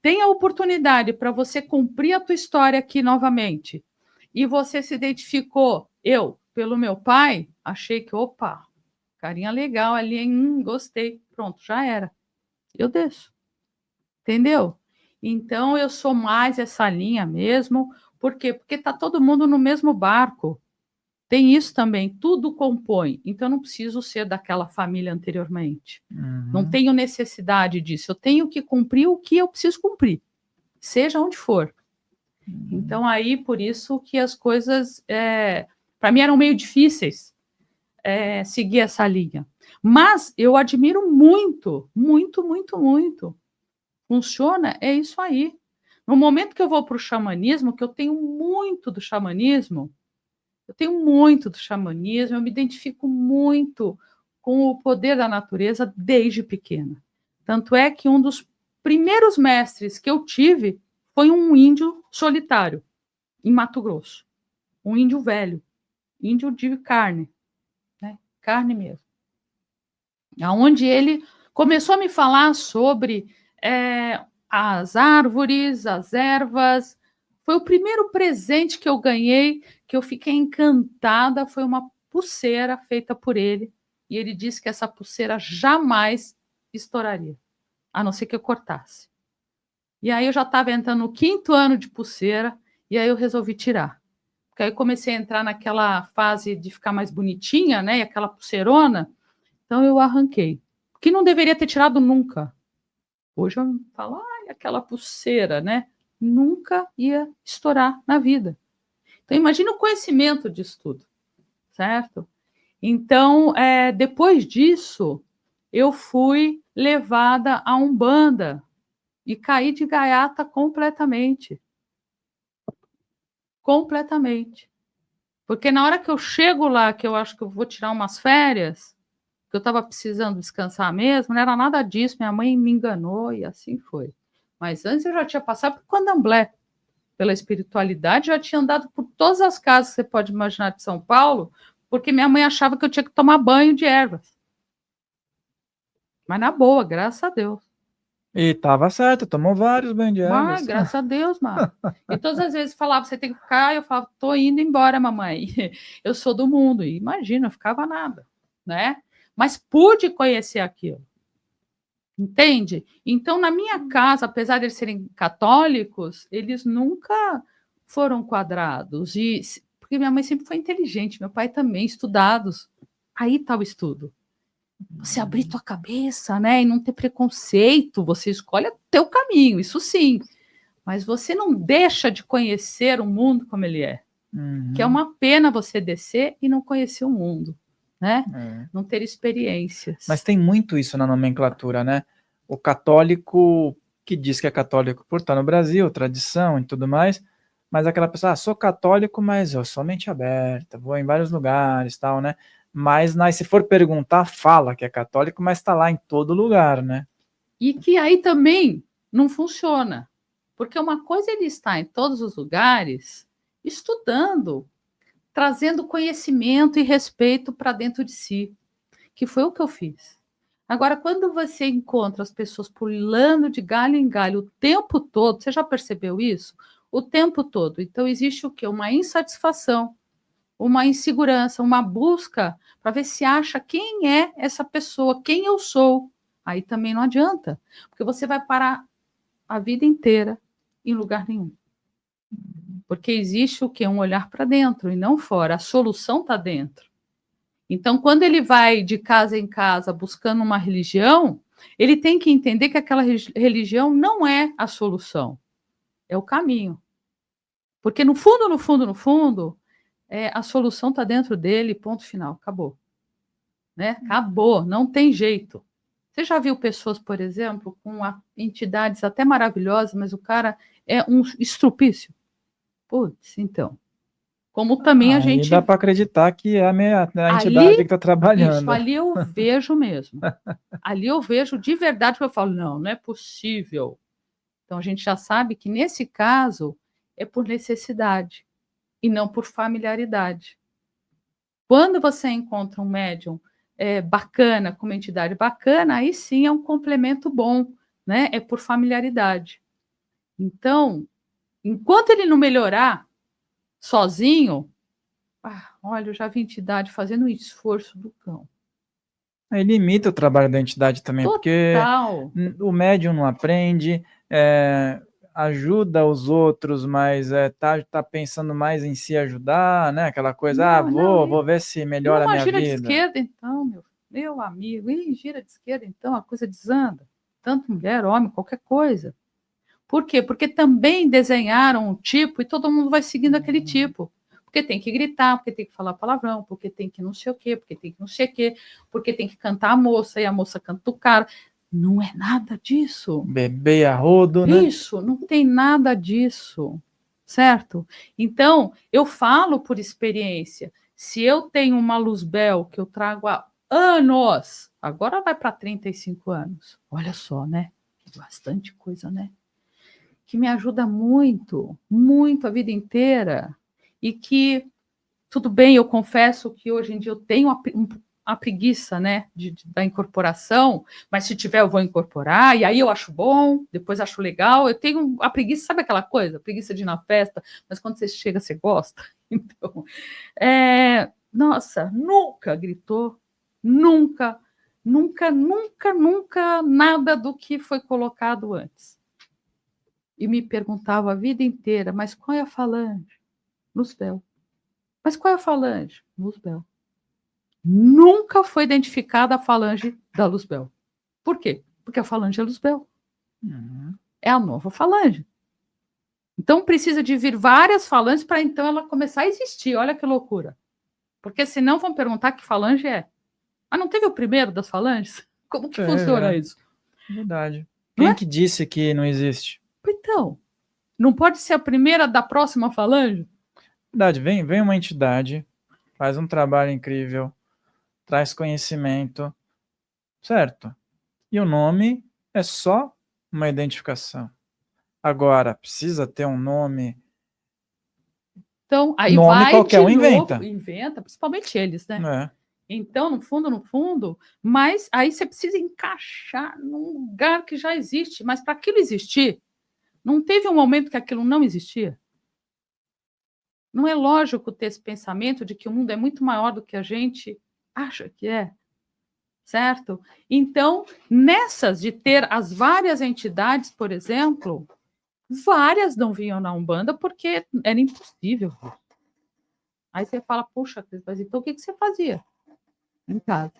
tem a oportunidade para você cumprir a tua história aqui novamente. E você se identificou, eu, pelo meu pai, achei que, opa, carinha legal ali, hein? Gostei. Pronto, já era. Eu desço. Entendeu? Então eu sou mais essa linha mesmo. Por quê? Porque está todo mundo no mesmo barco. Tem isso também, tudo compõe. Então eu não preciso ser daquela família anteriormente. Não tenho necessidade disso. Eu tenho que cumprir o que eu preciso cumprir, seja onde for. Então aí por isso que as coisas, para mim, eram meio difíceis seguir essa linha. Mas eu admiro muito, muito, muito, muito. Funciona, é isso aí. No momento que eu vou para o xamanismo, que eu tenho muito do xamanismo, eu me identifico muito com o poder da natureza desde pequena. Tanto é que um dos primeiros mestres que eu tive foi um índio solitário, em Mato Grosso. Um índio velho, índio de carne, né? Carne mesmo. Onde ele começou a me falar sobre as árvores, as ervas. Foi o primeiro presente que eu ganhei, que eu fiquei encantada, foi uma pulseira feita por ele. E ele disse que essa pulseira jamais estouraria, a não ser que eu cortasse. E aí eu já estava entrando no 5º ano de pulseira, e aí eu resolvi tirar. Porque aí eu comecei a entrar naquela fase de ficar mais bonitinha, né? E aquela pulseirona. Então eu arranquei. Que não deveria ter tirado nunca. Hoje eu falo, aquela pulseira, né? Nunca ia estourar na vida. Então imagina o conhecimento disso tudo, certo? Então, depois disso, eu fui levada à Umbanda e caí de gaiata completamente. Completamente. Porque na hora que eu chego lá, que eu acho que eu vou tirar umas férias, que eu estava precisando descansar mesmo, não era nada disso, minha mãe me enganou e assim foi. Mas antes eu já tinha passado por candomblé, pela espiritualidade, já tinha andado por todas as casas que você pode imaginar de São Paulo, porque minha mãe achava que eu tinha que tomar banho de ervas. Mas na boa, graças a Deus. E tava certo, tomou vários banhos de ervas. Graças a Deus, mano. E todas as vezes falava, você tem que ficar, eu falava, tô indo embora, mamãe. Eu sou do mundo. E imagina, eu ficava nada, né? Mas pude conhecer aquilo. Entende? Então, na minha casa, apesar de eles serem católicos, eles nunca foram quadrados. Porque minha mãe sempre foi inteligente, meu pai também, estudados. Aí está o estudo. Você abrir tua cabeça, né? E não ter preconceito, você escolhe o teu caminho, isso sim. Mas você não deixa de conhecer o mundo como ele é. Que é uma pena você descer e não conhecer o mundo, né? Não ter experiências. Mas tem muito isso na nomenclatura, né? O católico que diz que é católico por estar no Brasil, tradição e tudo mais, mas aquela pessoa, sou católico, mas eu sou mente aberta, vou em vários lugares, tal, né? Mas se for perguntar, fala que é católico, mas está lá em todo lugar, né? E que aí também não funciona. Porque uma coisa é ele estar em todos os lugares, estudando, trazendo conhecimento e respeito para dentro de si, que foi o que eu fiz. Agora, quando você encontra as pessoas pulando de galho em galho o tempo todo, você já percebeu isso? O tempo todo. Então, existe o quê? Uma insatisfação, uma insegurança, uma busca para ver se acha quem é essa pessoa, quem eu sou. Aí também não adianta, porque você vai parar a vida inteira em lugar nenhum. Porque existe o quê? Um olhar para dentro e não fora. A solução está dentro. Então, quando ele vai de casa em casa buscando uma religião, ele tem que entender que aquela religião não é a solução, é o caminho. Porque no fundo, no fundo, no fundo, a solução está dentro dele, ponto final, acabou. Né? Acabou, não tem jeito. Você já viu pessoas, por exemplo, com entidades até maravilhosas, mas o cara é um estrupício? Putz, então. Como também a Aí gente... dá para acreditar que é a entidade Ali, que está trabalhando. isso, ali eu vejo mesmo. Ali eu vejo de verdade, que eu falo, não é possível. Então a gente já sabe que nesse caso é por necessidade e não por familiaridade. Quando você encontra um médium bacana, com uma entidade bacana, aí sim é um complemento bom, né? É por familiaridade. Então, enquanto ele não melhorar sozinho, olha, eu já vi entidade fazendo um esforço do cão. Aí limita o trabalho da entidade também, Total. porque o médium não aprende, ajuda os outros, mas tá pensando mais em se ajudar, né? Aquela coisa, vou ver se melhora a minha vida. Gira de esquerda, então, meu amigo. Gira de esquerda, então, a coisa desanda. Tanto mulher, homem, qualquer coisa. Por quê? Porque também desenharam um tipo e todo mundo vai seguindo aquele tipo. Porque tem que gritar, porque tem que falar palavrão, porque tem que não sei o quê, porque tem que não sei o quê, porque tem que cantar a moça e a moça canta o cara. Não é nada disso. Beber a rodo, né? Isso, não tem nada disso, certo? Então, eu falo por experiência. Se eu tenho uma Luzbel que eu trago há anos, agora vai para 35 anos. Olha só, né? Bastante coisa, né? Que me ajuda muito, muito a vida inteira. E que, tudo bem, eu confesso que hoje em dia eu tenho a preguiça, né, da incorporação, mas se tiver eu vou incorporar, e aí eu acho bom, depois acho legal. Eu tenho a preguiça, sabe aquela coisa? A preguiça de ir na festa, mas quando você chega, você gosta. Então, nossa, nunca gritou, nunca, nunca, nunca, nunca nada do que foi colocado antes. E me perguntava a vida inteira, mas qual é a falange? Luzbel. Mas qual é a falange? Luzbel. Nunca foi identificada a falange da Luzbel. Por quê? Porque a falange é Luzbel. É a nova falange. Então precisa de vir várias falanges para então ela começar a existir. Olha que loucura. Porque senão vão perguntar que falange é. Não teve o primeiro das falanges? Como que funciona isso? Verdade. Quem que disse que não existe? Então, não pode ser a primeira da próxima falange? Verdade, vem uma entidade, faz um trabalho incrível, traz conhecimento, certo? E o nome é só uma identificação. Agora, precisa ter um nome. Então, aí nome vai qualquer um inventa, principalmente eles, né? Então, no fundo, mas aí você precisa encaixar num lugar que já existe. Mas para aquilo existir, não teve um momento que aquilo não existia? Não é lógico ter esse pensamento de que o mundo é muito maior do que a gente acha que é, certo? Então, nessas de ter as várias entidades, por exemplo, várias não vinham na Umbanda porque era impossível. Aí você fala, puxa, mas então o que você fazia em casa?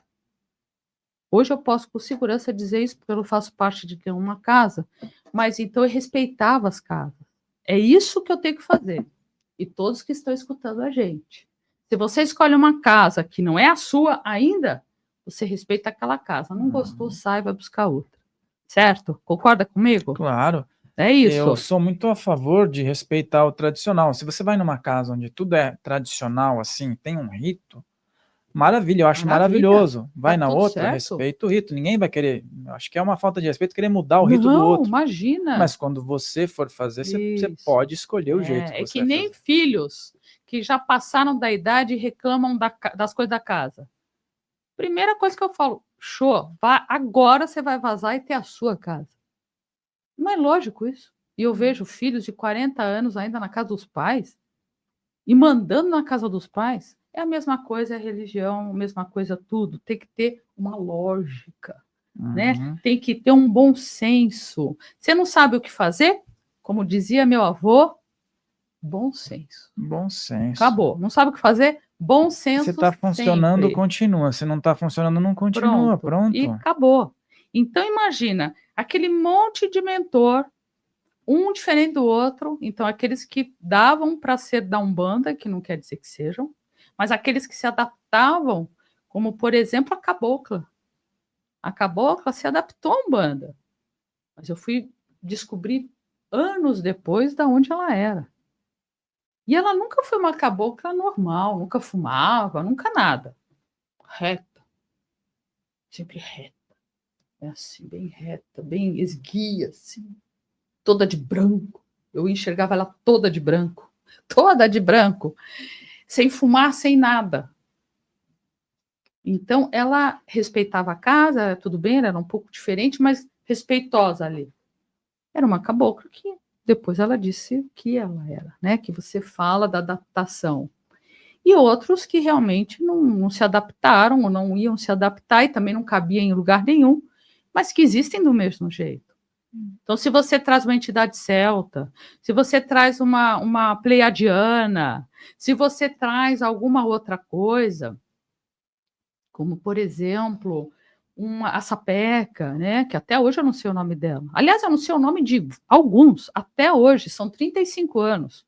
Hoje eu posso com segurança dizer isso porque eu faço parte de uma casa, mas então eu respeitava as casas. É isso que eu tenho que fazer. E todos que estão escutando a gente. Se você escolhe uma casa que não é a sua ainda, você respeita aquela casa. Não gostou, sai, vai buscar outra. Certo? Concorda comigo? Claro. É isso. Eu sou muito a favor de respeitar o tradicional. Se você vai numa casa onde tudo é tradicional, assim, tem um rito, maravilha, eu acho maravilhoso. Vai na outra, certo? Respeita o rito. Ninguém vai querer, acho que é uma falta de respeito querer mudar o rito do outro. Não, imagina. Mas quando você for fazer, você pode escolher o jeito que você vai fazer. É que nem filhos que já passaram da idade e reclamam das coisas da casa. Primeira coisa que eu falo, show, agora você vai vazar e ter a sua casa. Não é lógico isso. E eu vejo filhos de 40 anos ainda na casa dos pais e mandando na casa dos pais. É a mesma coisa a religião, a mesma coisa tudo. Tem que ter uma lógica, né? Tem que ter um bom senso. Você não sabe o que fazer? Como dizia meu avô, bom senso. Bom senso. Acabou. Não sabe o que fazer? Bom senso. Se está funcionando, sempre. Continua. Se não está funcionando, não continua. Pronto. E acabou. Então, imagina, aquele monte de mentor, um diferente do outro. Então, aqueles que davam para ser da Umbanda, que não quer dizer que sejam, mas aqueles que se adaptavam, como, por exemplo, a Cabocla. A Cabocla se adaptou à Umbanda. Mas eu fui descobrir anos depois de onde ela era. E ela nunca foi uma cabocla normal, nunca fumava, nunca nada. Reta. Sempre reta. É assim, bem reta, bem esguia, assim. Toda de branco. Eu enxergava ela toda de branco. Toda de branco. Sem fumar, sem nada. Então, ela respeitava a casa, tudo bem, ela era um pouco diferente, mas respeitosa ali. Era uma cabocla que depois ela disse que ela era, né? Que você fala da adaptação. E outros que realmente não se adaptaram ou não iam se adaptar e também não cabia em lugar nenhum, mas que existem do mesmo jeito. Então, se você traz uma entidade celta, se você traz uma pleiadiana, se você traz alguma outra coisa, como, por exemplo, a sapeca, né, que até hoje eu não sei o nome dela. Aliás, eu não sei o nome de alguns, até hoje, são 35 anos.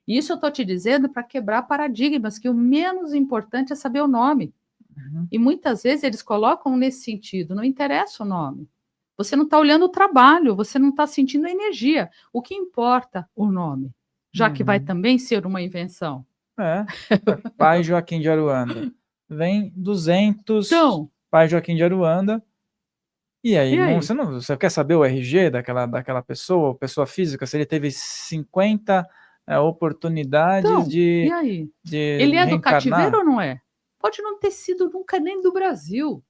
E isso eu estou te dizendo para quebrar paradigmas, que o menos importante é saber o nome. Uhum. E muitas vezes eles colocam nesse sentido, não interessa o nome. Você não está olhando o trabalho, você não está sentindo a energia. O que importa o nome, já que vai também ser uma invenção. Pai Joaquim de Aruanda. Vem 200, Então, Pai Joaquim de Aruanda. E aí, e aí? você quer saber o RG daquela pessoa física, se ele teve 50 oportunidades Então, e de, aí? de Ele é do cativeiro reencarnar? ou não é? Pode não ter sido nunca nem do Brasil.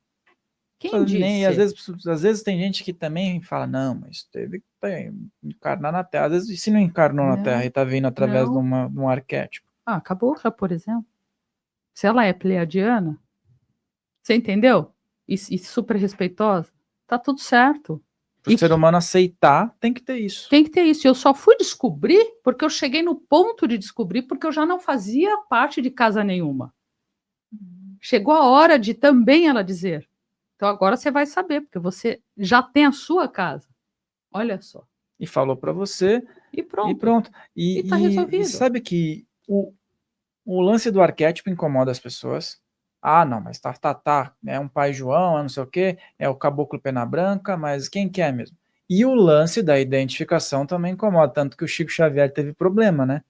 Quem Nem, disse? às vezes tem gente que também fala, não, mas teve que encarnar na Terra. Às vezes, e se não encarnou na Terra e Não, está vindo através de, não. de um arquétipo? Ah, cabocla, por exemplo. Se ela é pleiadiana, você entendeu? E super respeitosa, tá tudo certo. Para o E ser humano aceitar, tem que ter isso. tem que ter isso. Eu só fui descobrir porque eu cheguei no ponto de descobrir, porque eu já não fazia parte de casa nenhuma. Chegou a hora de também ela dizer. Então agora você vai saber, porque você já tem a sua casa. Olha só. E falou para você, E e pronto. pronto. E está E resolvido. sabe que o lance do arquétipo incomoda as pessoas. Ah, não, mas tá, é um pai João, é não sei o quê, é o caboclo pena branca, mas quem que é mesmo? E o lance da identificação também incomoda, tanto que o Chico Xavier teve problema, né?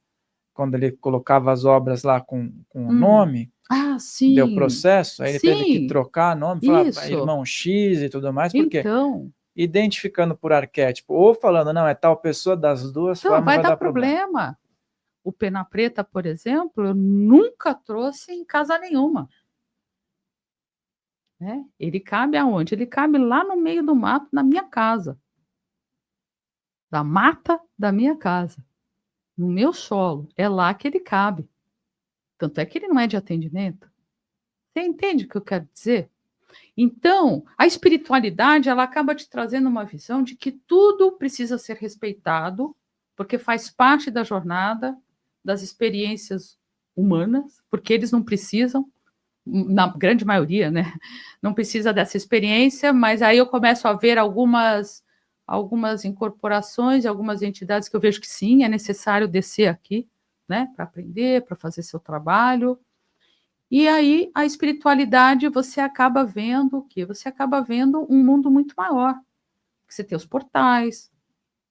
Quando ele colocava as obras lá com o nome, Ah, deu sim. processo, aí ele teve que Sim. trocar nome, falar Isso. irmão X e tudo mais, porque Então, identificando por arquétipo, ou falando, não, é tal pessoa, das duas formas vai vai dar dar problema. problema. O pena preta, por exemplo, eu nunca trouxe em casa nenhuma. Né? Ele cabe aonde? Ele cabe lá no meio do mato, na minha casa. Da mata da minha casa. No meu solo. É lá que ele cabe. Tanto é que ele não é de atendimento. Você entende o que eu quero dizer? Então, a espiritualidade, ela acaba te trazendo uma visão de que tudo precisa ser respeitado, porque faz parte da jornada, das experiências humanas, porque eles não precisam, na grande maioria, né? Não precisa dessa experiência, mas aí eu começo a ver algumas incorporações, algumas entidades que eu vejo que sim, é necessário descer aqui, né? Para aprender, para fazer seu trabalho. E aí a espiritualidade você acaba vendo o quê? Você acaba vendo um mundo muito maior. Você tem os portais,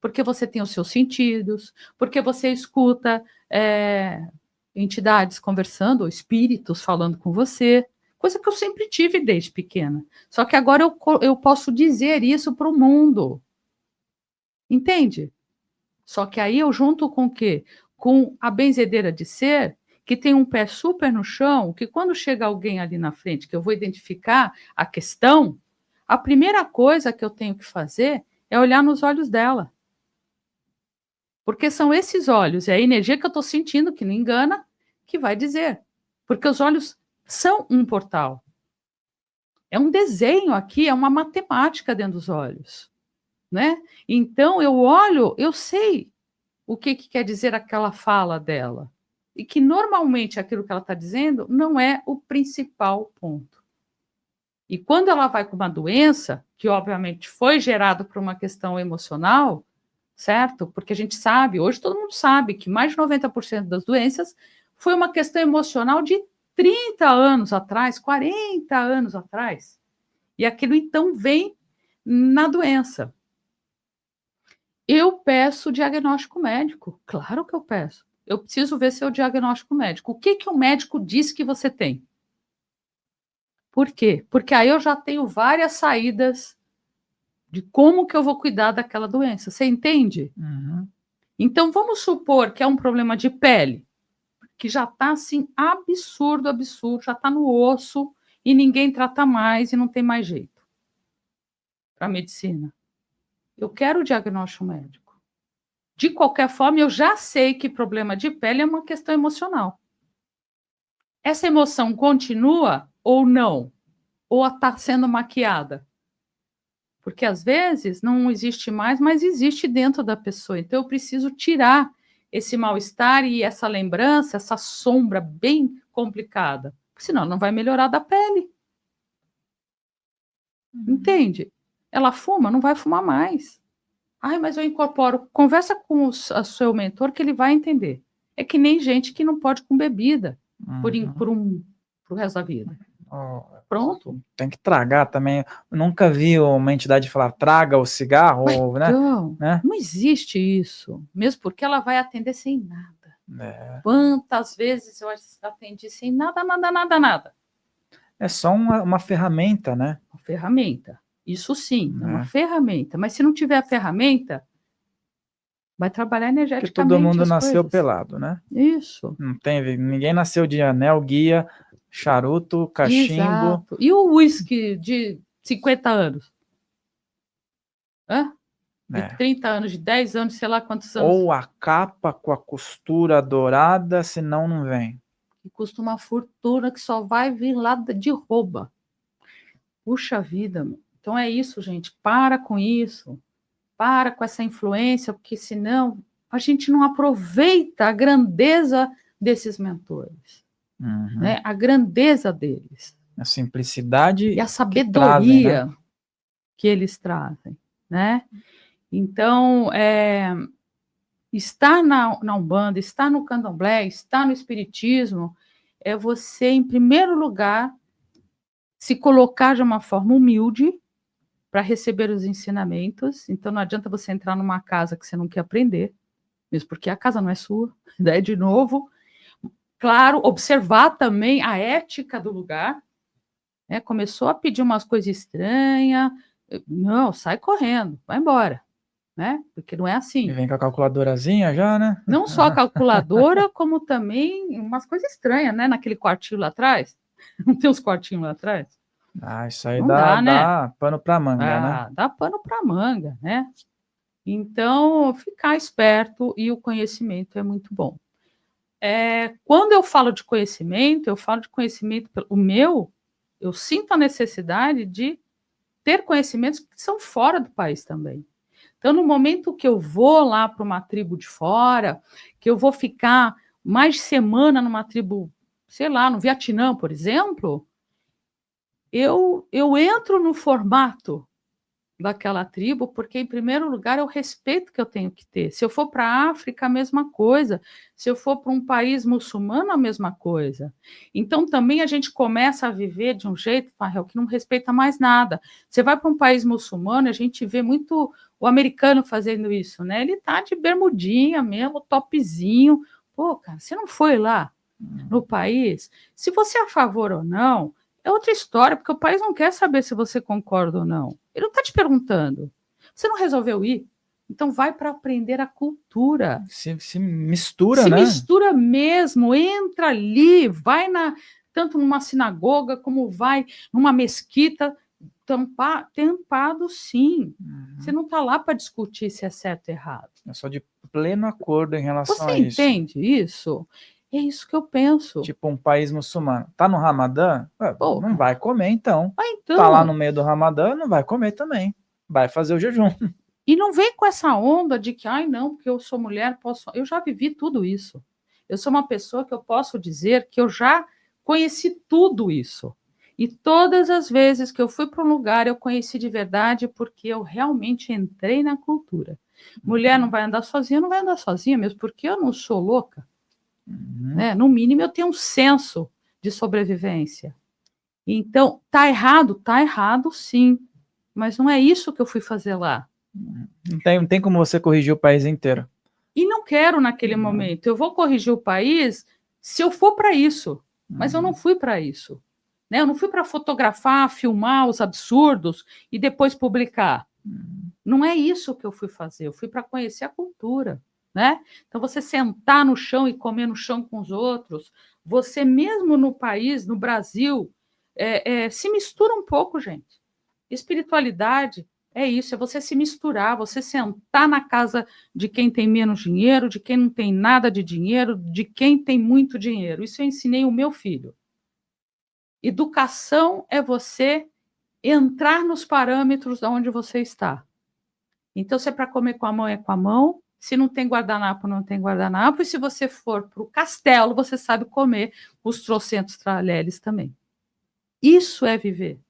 porque você tem os seus sentidos, porque você escuta entidades conversando, ou espíritos falando com você, coisa que eu sempre tive desde pequena. Só que agora eu posso dizer isso para o mundo. Entende? Só que aí eu junto com o quê? Com a benzedeira de ser, que tem um pé super no chão, que quando chega alguém ali na frente, que eu vou identificar a questão, a primeira coisa que eu tenho que fazer é olhar nos olhos dela. Porque são esses olhos, é a energia que eu estou sentindo, que não engana, que vai dizer. Porque os olhos são um portal. É um desenho aqui, é uma matemática dentro dos olhos. Né? Então, eu olho, eu sei o que quer dizer aquela fala dela. E que, normalmente, aquilo que ela está dizendo não é o principal ponto. E quando ela vai com uma doença, que obviamente foi gerada por uma questão emocional, certo? Porque a gente sabe, hoje todo mundo sabe que mais de 90% das doenças foi uma questão emocional de 30 anos atrás, 40 anos atrás. E aquilo então vem na doença. Eu peço diagnóstico médico, claro que eu peço. eu preciso ver seu diagnóstico médico. O que que o médico disse que você tem? Por quê? Porque aí eu já tenho várias saídas de como que eu vou cuidar daquela doença. Você entende? Uhum. Então, vamos supor que é um problema de pele, que já está assim, absurdo, já está no osso, e ninguém trata mais e não tem mais jeito para a medicina. Eu quero o diagnóstico médico. De qualquer forma, eu já sei que problema de pele é uma questão emocional. Essa emoção continua ou não? Ou está sendo maquiada? Porque às vezes não existe mais, mas existe dentro da pessoa. Então eu preciso tirar esse mal-estar e essa lembrança, essa sombra bem complicada. Senão não vai melhorar da pele. Entende? Ela fuma, não vai fumar mais. Ai, mas eu incorporo. Conversa com o seu mentor que ele vai entender. É que nem gente que não pode com bebida pro resto da vida. Pronto. Tem que tragar também. Eu nunca vi uma entidade falar traga o cigarro, Então, né? não existe isso. Mesmo porque ela vai atender sem nada. É. Quantas vezes eu atendi sem nada, nada? É só uma ferramenta, né? Uma ferramenta. Isso sim, é uma ferramenta. Mas se não tiver a ferramenta, vai trabalhar energeticamente. Porque todo mundo nasceu pelado, né? Isso. Não tem, ninguém nasceu de anel, guia, charuto, cachimbo. Exato. E o uísque de 50 anos? Hã? De 30 anos, de 10 anos, sei lá quantos anos. Ou a capa com a costura dourada, senão não vem. Que custa uma fortuna, que só vai vir lá de rouba. Puxa vida, meu. Então é isso, gente. Para com isso. Para com essa influência, porque senão a gente não aproveita a grandeza desses mentores. Né? A grandeza deles. A simplicidade e a sabedoria trazem, né? Que eles trazem. Né? Então, estar na Umbanda, estar no Candomblé, estar no Espiritismo, é você, em primeiro lugar, se colocar de uma forma humilde para receber os ensinamentos. Então, não adianta você entrar numa casa que você não quer aprender, mesmo porque a casa não é sua, né? De novo. Claro, observar também a ética do lugar. Né? Começou a pedir umas coisas estranhas, não, sai correndo, vai embora. Né? Porque não é assim. E vem com a calculadorazinha já, né? Não só a calculadora, como também umas coisas estranhas, né? Naquele quartinho lá atrás. Não tem uns quartinhos lá atrás? Isso aí dá pano para manga, né? Dá pano para manga, né? Então, ficar esperto e o conhecimento é muito bom. Quando eu falo de conhecimento, eu sinto a necessidade de ter conhecimentos que são fora do país também. Então, no momento que eu vou lá para uma tribo de fora, que eu vou ficar mais de semana numa tribo, sei lá, no Vietnã, por exemplo, eu entro no formato daquela tribo, porque, em primeiro lugar, é o respeito que eu tenho que ter. Se eu for para a África, a mesma coisa. Se eu for para um país muçulmano, a mesma coisa. Então, também a gente começa a viver de um jeito, Farrell, que não respeita mais nada. Você vai para um país muçulmano, a gente vê muito o americano fazendo isso, né? Ele tá de bermudinha mesmo, topzinho. Pô, cara, você não foi lá no país? Se você é a favor ou não, é outra história, porque o país não quer saber se você concorda ou não. Ele não está te perguntando. Você não resolveu ir? Então vai para aprender a cultura. Se mistura, né? Se mistura mesmo, entra ali, vai tanto numa sinagoga como vai numa mesquita, tampado sim. Você não está lá para discutir se é certo ou errado. É só de pleno acordo em relação a isso. Você entende isso? É isso que eu penso. Tipo um país muçulmano. Tá no Ramadã? Não vai comer, então. Então. Tá lá no meio do Ramadã, não vai comer também. Vai fazer o jejum. E não vem com essa onda de que, não, porque eu sou mulher, posso... Eu já vivi tudo isso. Eu sou uma pessoa que eu posso dizer que eu já conheci tudo isso. E todas as vezes que eu fui para um lugar, eu conheci de verdade porque eu realmente entrei na cultura. Mulher não vai andar sozinha mesmo, porque eu não sou louca. Né? No mínimo, eu tenho um senso de sobrevivência. Então, tá errado sim. Mas não é isso que eu fui fazer lá. Não tem como você corrigir o país inteiro. E não quero naquele momento. Eu vou corrigir o país se eu for para isso. Mas eu não fui para isso. Né? Eu não fui para fotografar, filmar os absurdos e depois publicar. Não é isso que eu fui fazer. Eu fui para conhecer a cultura. Né? Então, você sentar no chão e comer no chão com os outros, você mesmo no país, no Brasil, se mistura um pouco, gente. Espiritualidade é isso, é você se misturar, você sentar na casa de quem tem menos dinheiro, de quem não tem nada de dinheiro, de quem tem muito dinheiro. Isso eu ensinei o meu filho. Educação é você entrar nos parâmetros de onde você está. Então, se é para comer com a mão, é com a mão. Se não tem guardanapo, não tem guardanapo. E se você for para o castelo, você sabe comer os trocentos talheres também. Isso é viver.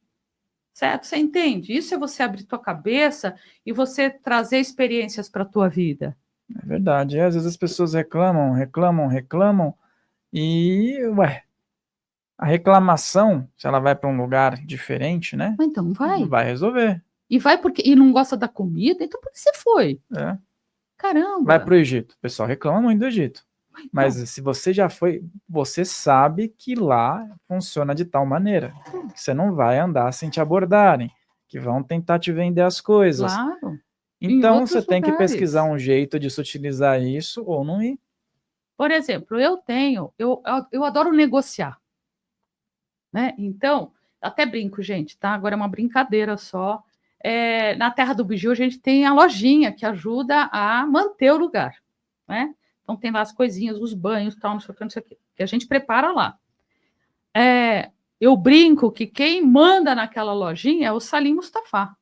Certo? Você entende? Isso é você abrir tua cabeça e você trazer experiências para a tua vida. É verdade. Às vezes as pessoas reclamam e, a reclamação, se ela vai para um lugar diferente, né? Então vai. Não vai resolver. E vai porque não gosta da comida, então por que você foi? Caramba. Vai para o Egito. O pessoal reclama muito do Egito. Então, mas se você já foi, você sabe que lá funciona de tal maneira que você não vai andar sem te abordarem, que vão tentar te vender as coisas. Claro. Então você tem que pesquisar um jeito de se utilizar isso ou não ir. Por exemplo, eu adoro negociar. Né? Então, até brinco, gente, tá? Agora é uma brincadeira só. Na Terra do Biju, a gente tem a lojinha que ajuda a manter o lugar, né? Então, tem lá as coisinhas, os banhos, tal, não sei o que, que a gente prepara lá. Eu brinco que quem manda naquela lojinha é o Salim Mustafa.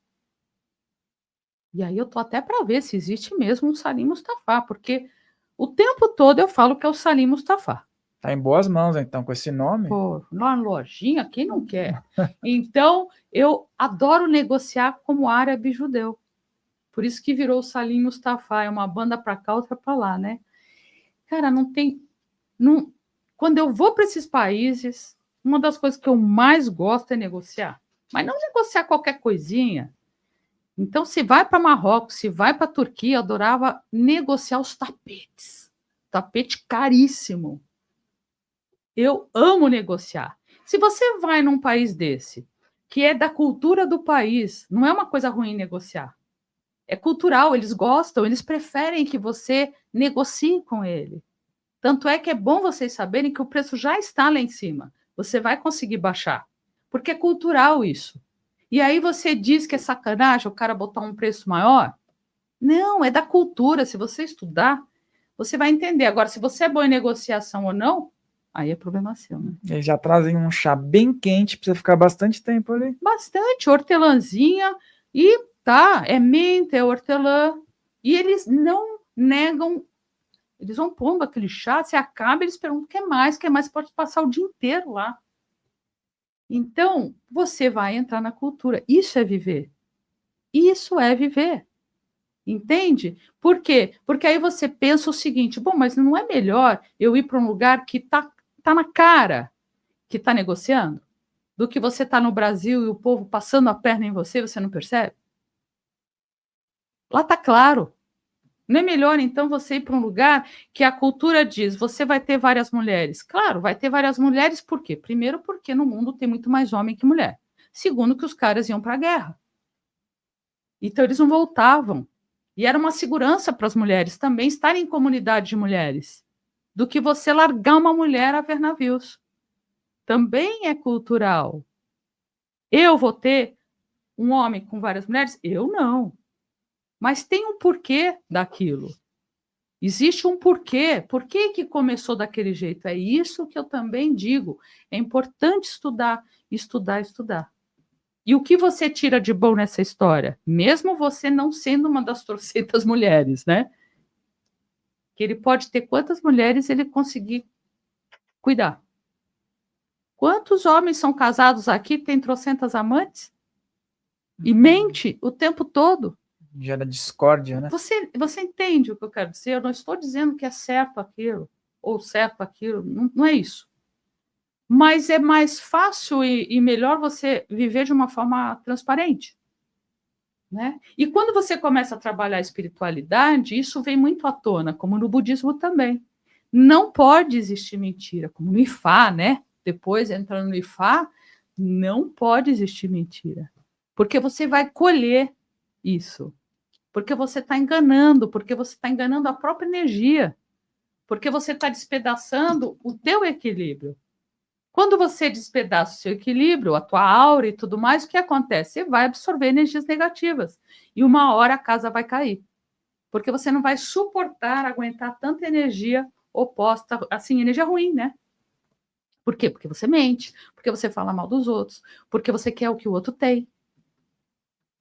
E aí eu tô até para ver se existe mesmo um Salim Mustafa, porque o tempo todo eu falo que é o Salim Mustafa. Tá em boas mãos, então, com esse nome. Pô, lá na lojinha, quem não quer? Então, eu adoro negociar como árabe judeu. Por isso que virou o Salim Mustafa, é uma banda para cá, outra para lá, né? Cara, quando eu vou para esses países, uma das coisas que eu mais gosto é negociar. Mas não negociar qualquer coisinha. Então, se vai para Marrocos, se vai para Turquia, eu adorava negociar os tapetes. Tapete caríssimo. Eu amo negociar. Se você vai num país desse, que é da cultura do país, não é uma coisa ruim negociar. É cultural, eles gostam, eles preferem que você negocie com ele. Tanto é que é bom vocês saberem que o preço já está lá em cima. Você vai conseguir baixar, porque é cultural isso. E aí você diz que é sacanagem o cara botar um preço maior? Não, é da cultura. Se você estudar, você vai entender. Agora, se você é bom em negociação ou não, aí é problema seu, né? Eles já trazem um chá bem quente para você ficar bastante tempo ali. Bastante, hortelãzinha e tá, é menta, é hortelã. E eles não negam, eles vão pondo aquele chá, você acaba, eles perguntam, quer mais, pode passar o dia inteiro lá. Então, você vai entrar na cultura. Isso é viver. Isso é viver. Entende? Por quê? Porque aí você pensa o seguinte, bom, mas não é melhor eu ir para um lugar que tá na cara que está negociando, do que você está no Brasil e o povo passando a perna em você, você não percebe? Lá está claro. Não é melhor, então, você ir para um lugar que a cultura diz, você vai ter várias mulheres? Claro, vai ter várias mulheres, por quê? Primeiro, porque no mundo tem muito mais homem que mulher. Segundo, que os caras iam para a guerra. Então, eles não voltavam. E era uma segurança para as mulheres também estarem em comunidade de mulheres, do que você largar uma mulher a ver navios. Também é cultural. Eu vou ter um homem com várias mulheres? Eu não. Mas tem um porquê daquilo. Existe um porquê. Por que começou daquele jeito? É isso que eu também digo. É importante estudar, estudar, estudar. E o que você tira de bom nessa história? Mesmo você não sendo uma das trocentas mulheres, né? Que ele pode ter quantas mulheres ele conseguir cuidar. Quantos homens são casados aqui, têm trocentas amantes? E mente o tempo todo. Gera discórdia, né? Você entende o que eu quero dizer? Eu não estou dizendo que é certo aquilo, ou certo aquilo, não é isso. Mas é mais fácil e melhor você viver de uma forma transparente. né? E quando você começa a trabalhar a espiritualidade, isso vem muito à tona, como no budismo também. Não pode existir mentira, como no Ifá, né? Depois, entrando no Ifá, não pode existir mentira. Porque você vai colher isso. Porque você está enganando, porque você está enganando a própria energia. Porque você está despedaçando o teu equilíbrio. Quando você despedaça o seu equilíbrio, a tua aura e tudo mais, o que acontece? Você vai absorver energias negativas. E uma hora a casa vai cair. Porque você não vai suportar, aguentar tanta energia oposta, assim, energia ruim, né? Por quê? Porque você mente, porque você fala mal dos outros, porque você quer o que o outro tem.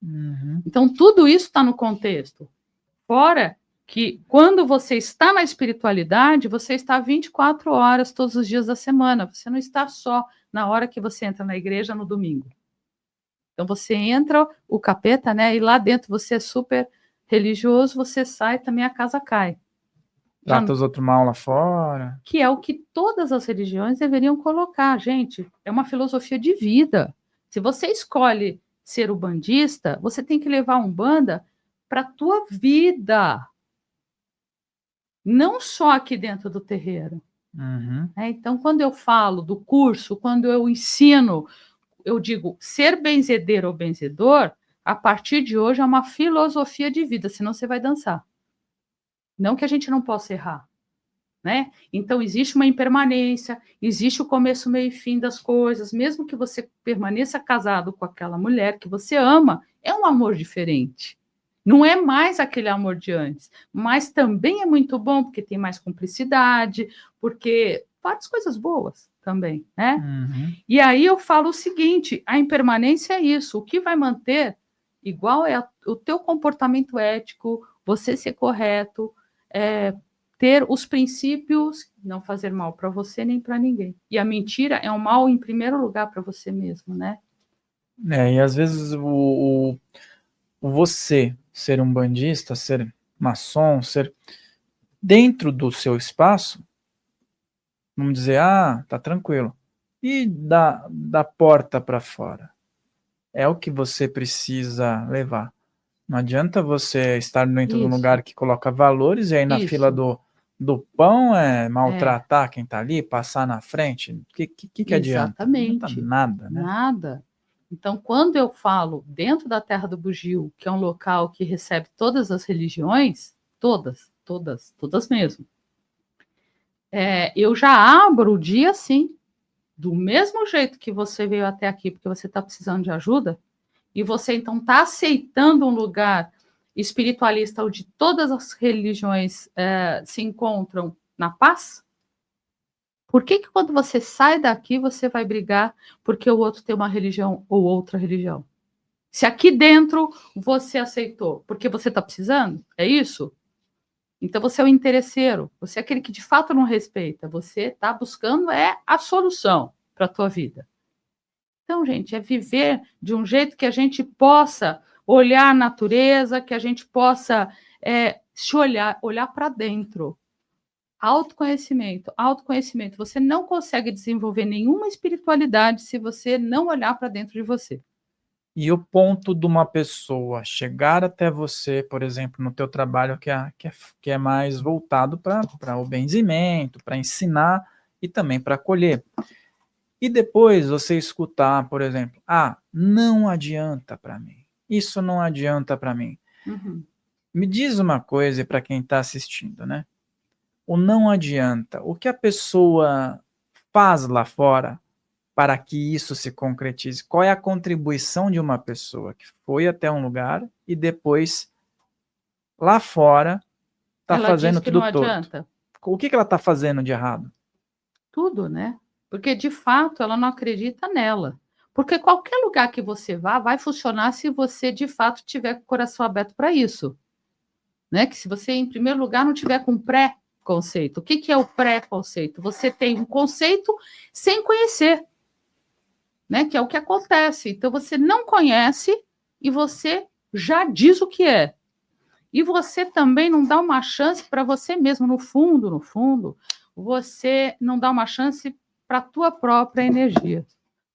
Uhum. Então, tudo isso está no contexto. Fora que, quando você está na espiritualidade, você está 24 horas todos os dias da semana. Você não está só na hora que você entra na igreja no domingo. Então, você entra, o capeta, né? E lá dentro você é super religioso, você sai, também a casa cai. Trata os outros mal lá fora. Que é o que todas as religiões deveriam colocar. Gente, é uma filosofia de vida. Se você escolhe ser umbandista, você tem que levar a Umbanda para a tua vida. Não só aqui dentro do terreiro. Uhum. Então, quando eu falo do curso, quando eu ensino, eu digo ser benzedeiro ou benzedor, a partir de hoje é uma filosofia de vida, senão você vai dançar. Não que a gente não possa errar. Né? Então, existe uma impermanência, existe o começo, meio e fim das coisas, mesmo que você permaneça casado com aquela mulher que você ama, é um amor diferente. Não é mais aquele amor de antes, mas também é muito bom, porque tem mais cumplicidade, porque várias coisas boas também, né? Uhum. E aí eu falo o seguinte, a impermanência é isso, o que vai manter igual é o teu comportamento ético, você ser correto, ter os princípios, não fazer mal para você nem para ninguém. E a mentira é um mal em primeiro lugar para você mesmo, né? E às vezes o você ser um bandista, ser maçom, ser dentro do seu espaço, vamos dizer, tá tranquilo. E da porta para fora. É o que você precisa levar. Não adianta você estar dentro de um lugar que coloca valores e aí na fila do pão maltratar quem está ali, passar na frente. O que adianta? Exatamente. Não adianta nada, né? Nada. Então, quando eu falo dentro da Terra do Bugio, que é um local que recebe todas as religiões, todas mesmo, eu já abro o dia assim, do mesmo jeito que você veio até aqui porque você está precisando de ajuda, e você então está aceitando um lugar espiritualista onde todas as religiões se encontram na paz? Por que quando você sai daqui você vai brigar porque o outro tem uma religião ou outra religião? Se aqui dentro você aceitou, porque você está precisando? É isso? Então você é o interesseiro, você é aquele que de fato não respeita, você está buscando a solução para a tua vida. Então, gente, é viver de um jeito que a gente possa olhar a natureza, que a gente possa se olhar para dentro. Autoconhecimento. Você não consegue desenvolver nenhuma espiritualidade se você não olhar para dentro de você. E o ponto de uma pessoa chegar até você, por exemplo, no teu trabalho que é mais voltado para o benzimento, para ensinar e também para acolher. E depois você escutar, por exemplo, não adianta para mim. Isso não adianta para mim. Uhum. Me diz uma coisa para quem está assistindo, né? O não adianta. O que a pessoa faz lá fora para que isso se concretize? Qual é a contribuição de uma pessoa que foi até um lugar e depois lá fora está fazendo tudo torto? Adianta. O que ela está fazendo de errado? Tudo, né? Porque de fato ela não acredita nela. Porque qualquer lugar que você vá vai funcionar se você de fato tiver com o coração aberto para isso. Né? Que se você, em primeiro lugar, não tiver com pré-conceito. O que é o pré-conceito? Você tem um conceito sem conhecer. Né? Que é o que acontece. Então, você não conhece e você já diz o que é. E você também não dá uma chance para você mesmo, no fundo, você não dá uma chance para a tua própria energia.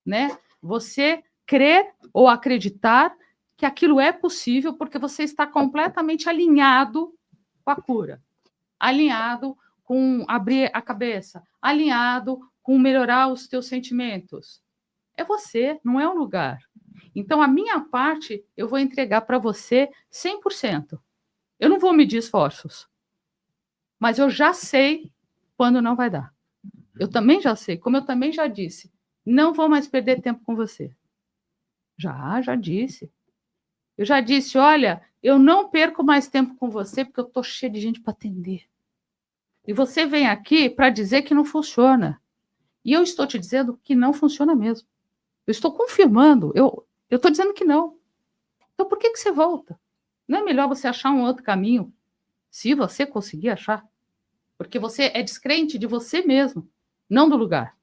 Né? Você crer ou acreditar que aquilo é possível porque você está completamente alinhado com a cura, alinhado com abrir a cabeça, alinhado com melhorar os teus sentimentos. É você, não é um lugar. Então, a minha parte, eu vou entregar para você 100%. Eu não vou medir esforços, mas eu já sei quando não vai dar. Eu também já sei, como eu também já disse, não vou mais perder tempo com você. Já disse. Eu já disse, olha, eu não perco mais tempo com você porque eu estou cheia de gente para atender. E você vem aqui para dizer que não funciona. E eu estou te dizendo que não funciona mesmo. Eu estou confirmando, eu estou dizendo que não. Então, por que você volta? Não é melhor você achar um outro caminho, se você conseguir achar? Porque você é descrente de você mesmo, não do lugar.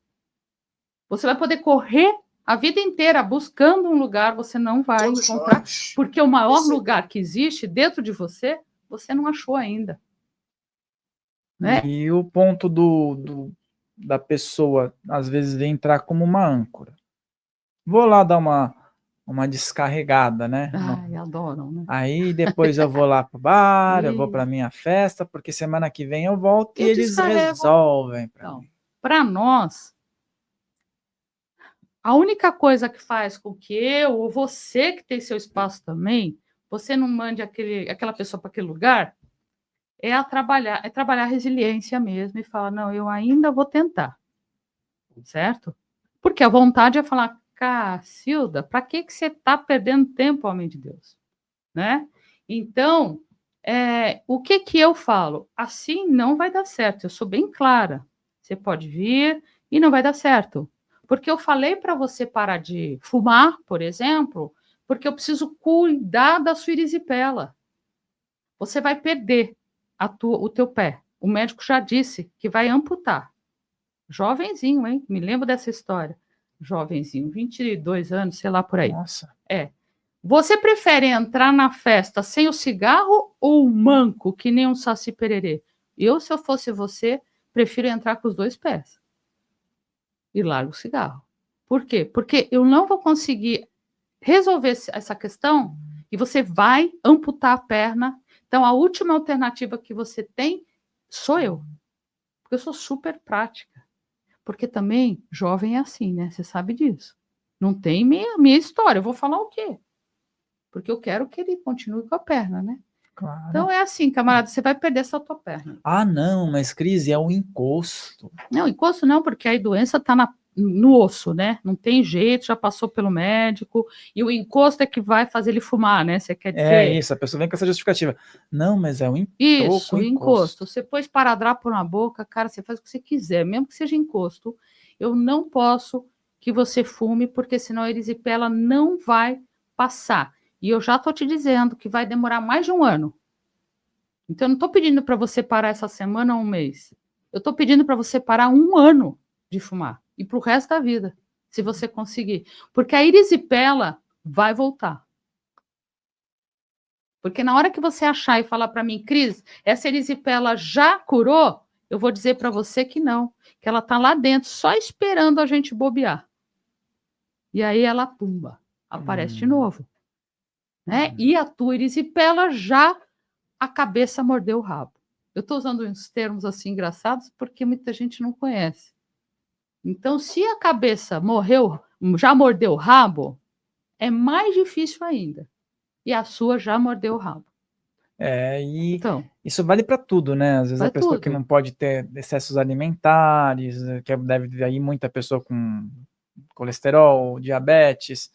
Você vai poder correr a vida inteira buscando um lugar, você não vai encontrar, porque o maior lugar que existe dentro de você, você não achou ainda. Né? E o ponto da pessoa, às vezes, entrar como uma âncora. Vou lá dar uma descarregada, né? Ai, adoram, né? Aí depois eu vou lá pro bar, eu vou para minha festa, porque semana que vem eu volto e eles resolvem para mim. Para nós, a única coisa que faz com que eu ou você que tem seu espaço também, você não mande aquela pessoa para aquele lugar, é trabalhar a resiliência mesmo e falar, não, eu ainda vou tentar, certo? Porque a vontade é falar, Cacilda, para que você está perdendo tempo, homem de Deus? Né? Então, o que eu falo? Assim não vai dar certo, eu sou bem clara. Você pode vir e não vai dar certo. Porque eu falei para você parar de fumar, por exemplo, porque eu preciso cuidar da sua erisipela. Você vai perder o teu pé. O médico já disse que vai amputar. Jovenzinho, hein? Me lembro dessa história. Jovenzinho, 22 anos, sei lá por aí. Nossa. Você prefere entrar na festa sem o cigarro ou manco, que nem um saci pererê? Eu, se eu fosse você, prefiro entrar com os 2 pés. E largo o cigarro. Por quê? Porque eu não vou conseguir resolver essa questão e você vai amputar a perna. Então, a última alternativa que você tem sou eu. Porque eu sou super prática. Porque também, jovem é assim, né? Você sabe disso. Não tem minha história. Eu vou falar o quê? Porque eu quero que ele continue com a perna, né? Claro. Então é assim, camarada, você vai perder essa tua perna. Ah, não, mas Cris, é o encosto. Não, encosto não, porque a doença está no osso, né? Não tem jeito, já passou pelo médico, e o encosto é que vai fazer ele fumar, né? Você quer dizer? É isso, a pessoa vem com essa justificativa. Não, mas é o encosto. Isso, o encosto. Você pôs esparadrapo na boca, cara, você faz o que você quiser, mesmo que seja encosto. Eu não posso que você fume, porque senão a erisipela não vai passar. E eu já estou te dizendo que vai demorar mais de 1 ano. Então, eu não estou pedindo para você parar essa semana ou 1 mês. Eu estou pedindo para você parar 1 ano de fumar. E para o resto da vida, se você conseguir. Porque a erisipela vai voltar. Porque na hora que você achar e falar para mim, Cris, essa erisipela já curou, eu vou dizer para você que não. Que ela está lá dentro, só esperando a gente bobear. E aí ela, pumba, aparece de novo. Né? E a tua erisipela já a cabeça mordeu o rabo. Eu estou usando uns termos assim engraçados porque muita gente não conhece. Então, se a cabeça já mordeu o rabo, é mais difícil ainda. E a sua já mordeu o rabo. Então, isso vale para tudo, né? Às vezes a pessoa que não pode ter excessos alimentares, que deve ter aí muita pessoa com colesterol, diabetes,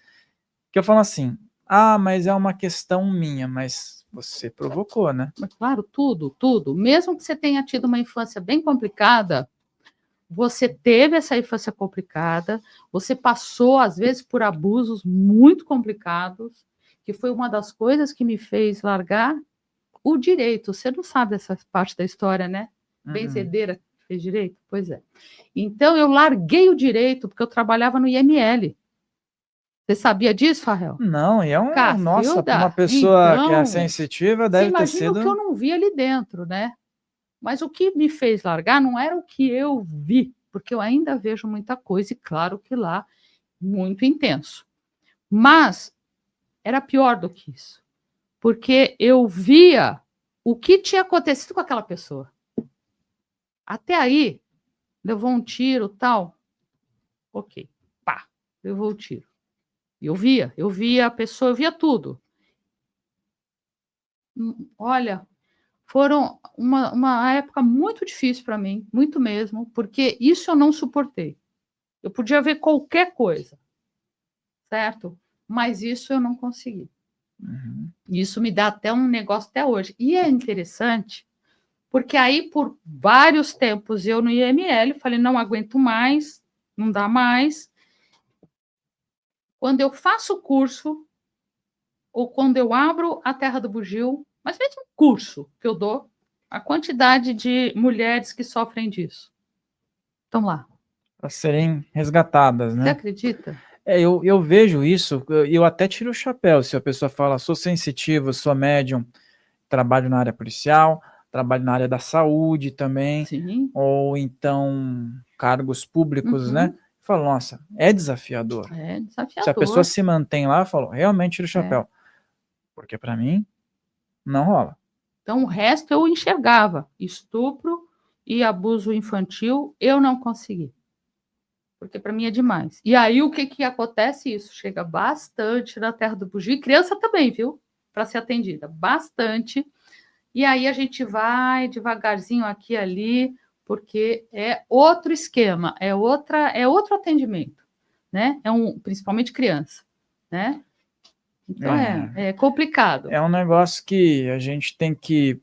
que eu falo assim, mas é uma questão minha, mas você provocou, né? Claro, tudo. Mesmo que você tenha tido uma infância bem complicada, você teve essa infância complicada, você passou, às vezes, por abusos muito complicados, que foi uma das coisas que me fez largar o direito. Você não sabe essa parte da história, né? Benzedeira fez direito? Pois é. Então, eu larguei o direito, porque eu trabalhava no IML. Você sabia disso, Farrell? Não, e é nossa, uma pessoa então, que é sensitiva deve ter sido... Você imagina o que eu não vi ali dentro, né? Mas o que me fez largar não era o que eu vi, porque eu ainda vejo muita coisa, e claro que lá, muito intenso. Mas era pior do que isso. Porque eu via o que tinha acontecido com aquela pessoa. Até aí, levou um tiro, tal. Ok, pá, levou o tiro. Eu via a pessoa, eu via tudo. Olha, foram uma época muito difícil para mim, muito mesmo, porque isso eu não suportei. Eu podia ver qualquer coisa, certo? Mas isso eu não consegui. Uhum. Isso me dá até um negócio até hoje. E é interessante, porque aí por vários tempos eu no IML falei, não aguento mais, não dá mais. Quando eu faço o curso, ou quando eu abro a Terra do Bugio, mas mesmo curso que eu dou, a quantidade de mulheres que sofrem disso. Estão lá. Para serem resgatadas, Você né? acredita? Eu vejo isso, eu até tiro o chapéu se a pessoa fala, sou sensitivo, sou médium, trabalho na área policial, trabalho na área da saúde também, Sim. ou então cargos públicos, né? Falo, nossa, é desafiador. É Se a pessoa desafiador. se mantém lá, eu falo, realmente tiro o chapéu. Porque para mim, não rola. Então, o resto eu enxergava. Estupro e abuso infantil, eu não consegui. Porque para mim é demais. E aí, o que acontece? Isso chega bastante na Terra do Bugio. E criança também, viu? Para ser atendida. Bastante. E aí, a gente vai devagarzinho aqui e ali, porque é outro esquema, é outro atendimento, né? Principalmente criança, né? Então, é complicado. É um negócio que a gente tem que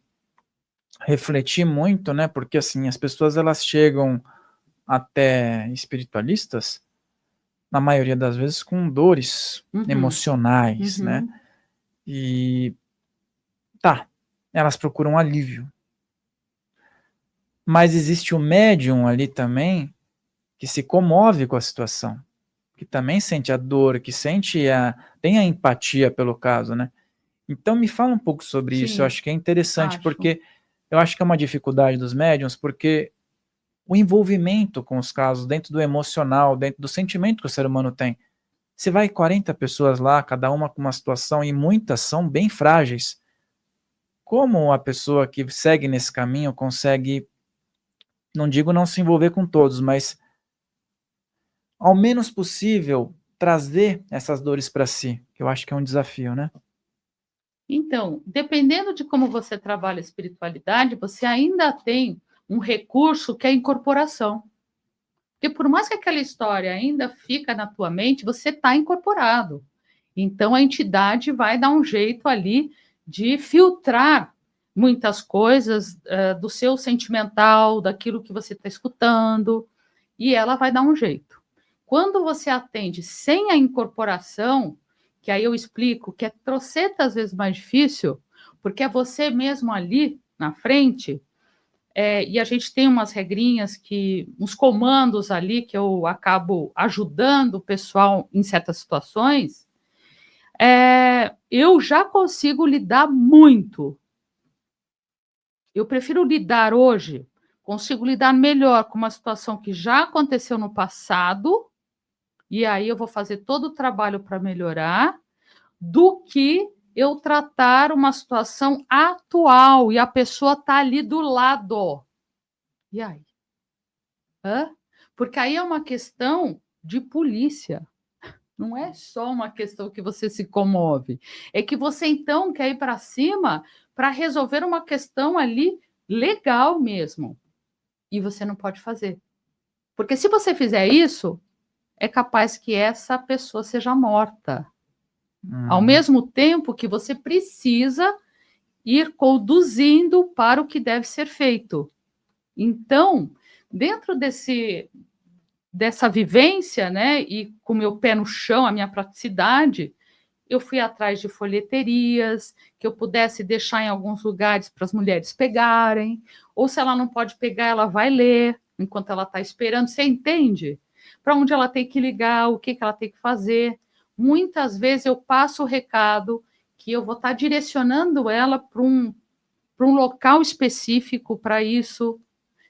refletir muito, né? Porque assim, as pessoas elas chegam até espiritualistas, na maioria das vezes, com dores emocionais, né? E tá, elas procuram alívio. Mas existe o médium ali também que se comove com a situação, que também sente a dor, que tem a empatia pelo caso, né? Então me fala um pouco sobre isso, eu acho que é interessante, porque eu acho que é uma dificuldade dos médiums, porque o envolvimento com os casos dentro do emocional, dentro do sentimento que o ser humano tem. Você vai 40 pessoas lá, cada uma com uma situação, e muitas são bem frágeis. Como a pessoa que segue nesse caminho consegue, não digo não se envolver com todos, mas ao menos possível trazer essas dores para si, que eu acho que é um desafio, né? Então, dependendo de como você trabalha a espiritualidade, você ainda tem um recurso que é a incorporação. Porque por mais que aquela história ainda fica na tua mente, você está incorporado. Então, a entidade vai dar um jeito ali de filtrar muitas coisas do seu sentimental, daquilo que você está escutando, e ela vai dar um jeito. Quando você atende sem a incorporação, que aí eu explico que é trocentas vezes mais difícil, porque é você mesmo ali na frente, e a gente tem umas regrinhas, uns comandos ali que eu acabo ajudando o pessoal em certas situações, eu já consigo lidar muito. Eu prefiro lidar hoje, consigo lidar melhor com uma situação que já aconteceu no passado, e aí eu vou fazer todo o trabalho para melhorar, do que eu tratar uma situação atual e a pessoa está ali do lado. E aí? Porque aí é uma questão de polícia. Não é só uma questão que você se comove. É que você, então, quer ir para cima para resolver uma questão ali legal mesmo. E você não pode fazer. Porque se você fizer isso, é capaz que essa pessoa seja morta. Ao mesmo tempo que você precisa ir conduzindo para o que deve ser feito. Então, dentro dessa vivência, né, e com meu pé no chão, a minha praticidade, eu fui atrás de folheterias que eu pudesse deixar em alguns lugares para as mulheres pegarem, ou se ela não pode pegar, ela vai ler enquanto ela está esperando. Você entende? Para onde ela tem que ligar, o que ela tem que fazer. Muitas vezes eu passo o recado que eu vou estar direcionando ela para um local específico para isso,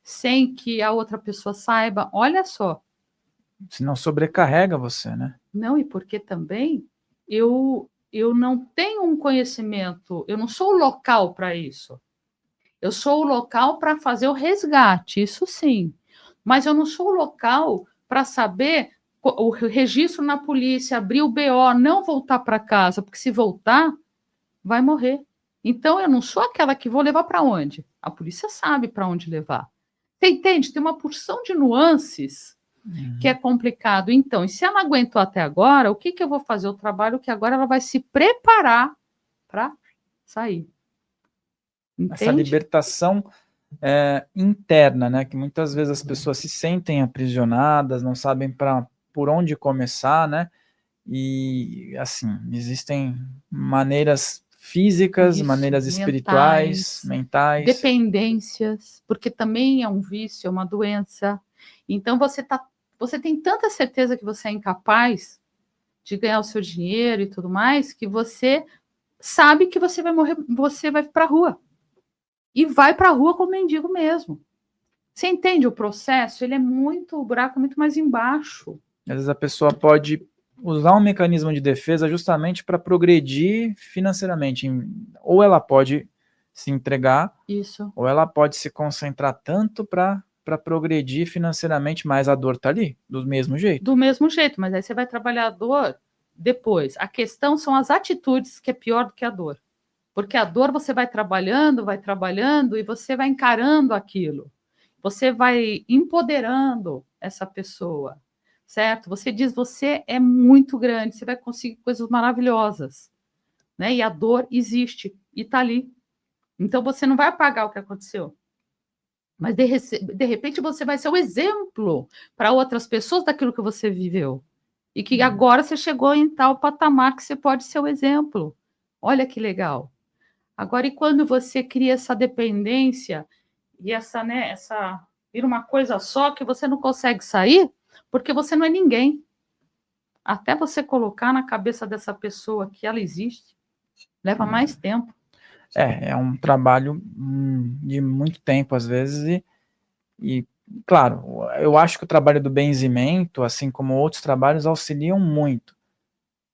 sem que a outra pessoa saiba. Olha só. Senão sobrecarrega você, né? Não, e porque também eu eu não tenho um conhecimento, eu não sou o local para isso. Eu sou o local para fazer o resgate, isso sim. Mas eu não sou o local para saber o registro na polícia, abrir o BO, não voltar para casa, porque se voltar, vai morrer. Então eu não sou aquela que vou levar para onde? A polícia sabe para onde levar. Você entende? Tem uma porção de nuances que é complicado. Então, e se ela aguentou até agora, o que eu vou fazer? O trabalho que agora ela vai se preparar para sair. Entende? Essa libertação interna, né? Que muitas vezes as pessoas se sentem aprisionadas, não sabem por onde começar, né? E, assim, existem maneiras físicas, maneiras espirituais, mentais. Dependências, porque também é um vício, é uma doença. Então, você tem tanta certeza que você é incapaz de ganhar o seu dinheiro e tudo mais, que você sabe que você vai morrer, você vai para a rua. E vai para a rua como mendigo mesmo. Você entende o processo? O buraco é muito mais embaixo. Às vezes a pessoa pode usar um mecanismo de defesa justamente para progredir financeiramente. Ou ela pode se entregar, isso, ou ela pode se concentrar tanto para progredir financeiramente, mas a dor está ali, do mesmo jeito. Do mesmo jeito, mas aí você vai trabalhar a dor depois. A questão são as atitudes, que é pior do que a dor. Porque a dor você vai trabalhando e você vai encarando aquilo. Você vai empoderando essa pessoa, certo? Você diz, você é muito grande, você vai conseguir coisas maravilhosas, né? E a dor existe e está ali. Então você não vai apagar o que aconteceu. Mas de repente você vai ser o exemplo para outras pessoas daquilo que você viveu. E que agora você chegou em tal patamar que você pode ser o exemplo. Olha que legal. Agora, e quando você cria essa dependência e essa vira uma coisa só que você não consegue sair, porque você não é ninguém. Até você colocar na cabeça dessa pessoa que ela existe, leva mais tempo. É um trabalho de muito tempo, às vezes, e, claro, eu acho que o trabalho do benzimento, assim como outros trabalhos, auxiliam muito.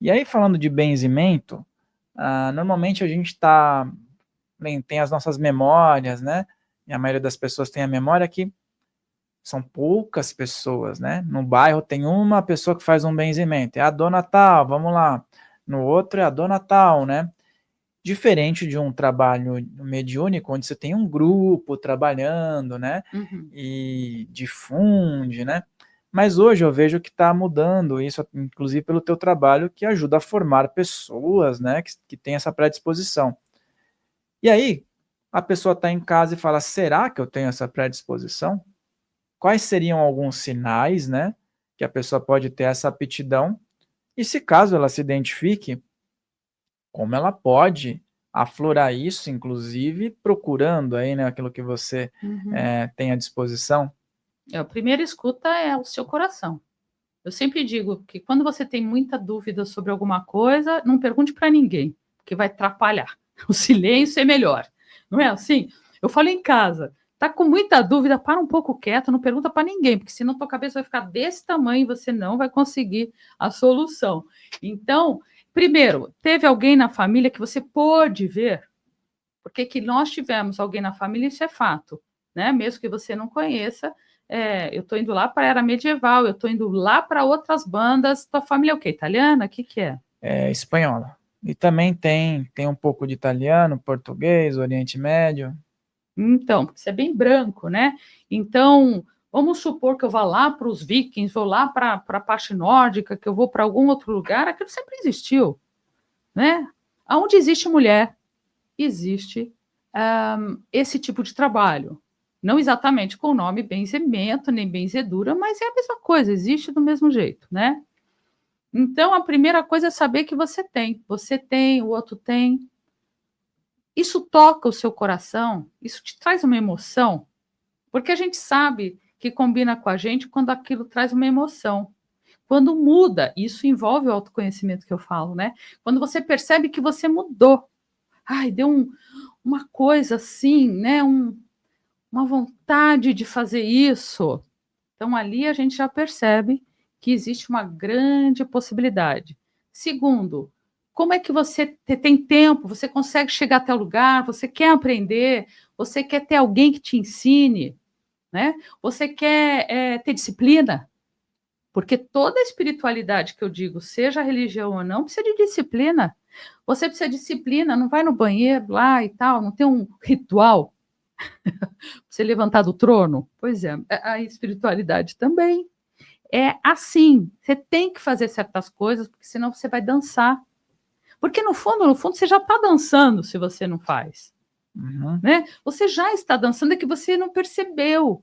E aí, falando de benzimento, normalmente a gente tem as nossas memórias, né? E a maioria das pessoas tem a memória que são poucas pessoas, né? No bairro tem uma pessoa que faz um benzimento, é a dona tal, vamos lá. No outro é a dona tal, né? Diferente de um trabalho mediúnico, onde você tem um grupo trabalhando, né? Uhum. E difunde, né? Mas hoje eu vejo que está mudando isso, inclusive pelo teu trabalho, que ajuda a formar pessoas, né? Que tem essa predisposição. E aí, a pessoa está em casa e fala, será que eu tenho essa predisposição? Quais seriam alguns sinais, né? Que a pessoa pode ter essa aptidão? E se caso ela se identifique, como ela pode aflorar isso, inclusive procurando aí, né, aquilo que você tem à disposição? A primeira escuta é o seu coração. Eu sempre digo que quando você tem muita dúvida sobre alguma coisa, não pergunte para ninguém, porque vai atrapalhar. O silêncio é melhor. Não é assim? Eu falo em casa, tá com muita dúvida, para um pouco quieto, não pergunta para ninguém, porque senão tua cabeça vai ficar desse tamanho e você não vai conseguir a solução. Então, primeiro, teve alguém na família que você pôde ver? Porque que nós tivemos alguém na família, isso é fato, né? Mesmo que você não conheça, eu estou indo lá para a era medieval, eu estou indo lá para outras bandas. Tua família é o quê? Italiana? O que é? É espanhola. E também tem um pouco de italiano, português, Oriente Médio. Então, você é bem branco, né? Então, vamos supor que eu vá lá para os vikings, vou lá para a parte nórdica, que eu vou para algum outro lugar, aquilo sempre existiu, né? Aonde existe mulher, existe esse tipo de trabalho. Não exatamente com o nome benzimento, nem benzedura, mas é a mesma coisa, existe do mesmo jeito, né? Então, a primeira coisa é saber que você tem. Você tem, o outro tem. Isso toca o seu coração, isso te traz uma emoção, porque a gente sabe que combina com a gente quando aquilo traz uma emoção. Quando muda, isso envolve o autoconhecimento que eu falo, né? Quando você percebe que você mudou. Ai, deu uma coisa assim, né? Uma vontade de fazer isso. Então, ali a gente já percebe que existe uma grande possibilidade. Segundo, como é que você tem tempo, você consegue chegar até o lugar, você quer aprender, você quer ter alguém que te ensine, né? Você quer ter disciplina, porque toda a espiritualidade que eu digo, seja religião ou não, precisa de disciplina. Você precisa de disciplina, não vai no banheiro lá e tal, não tem um ritual para você levantar do trono? Pois é, a espiritualidade também é assim. Você tem que fazer certas coisas, porque senão você vai dançar. Porque no fundo, você já está dançando se você não faz. Uhum. Né? Você já está dançando, é que você não percebeu.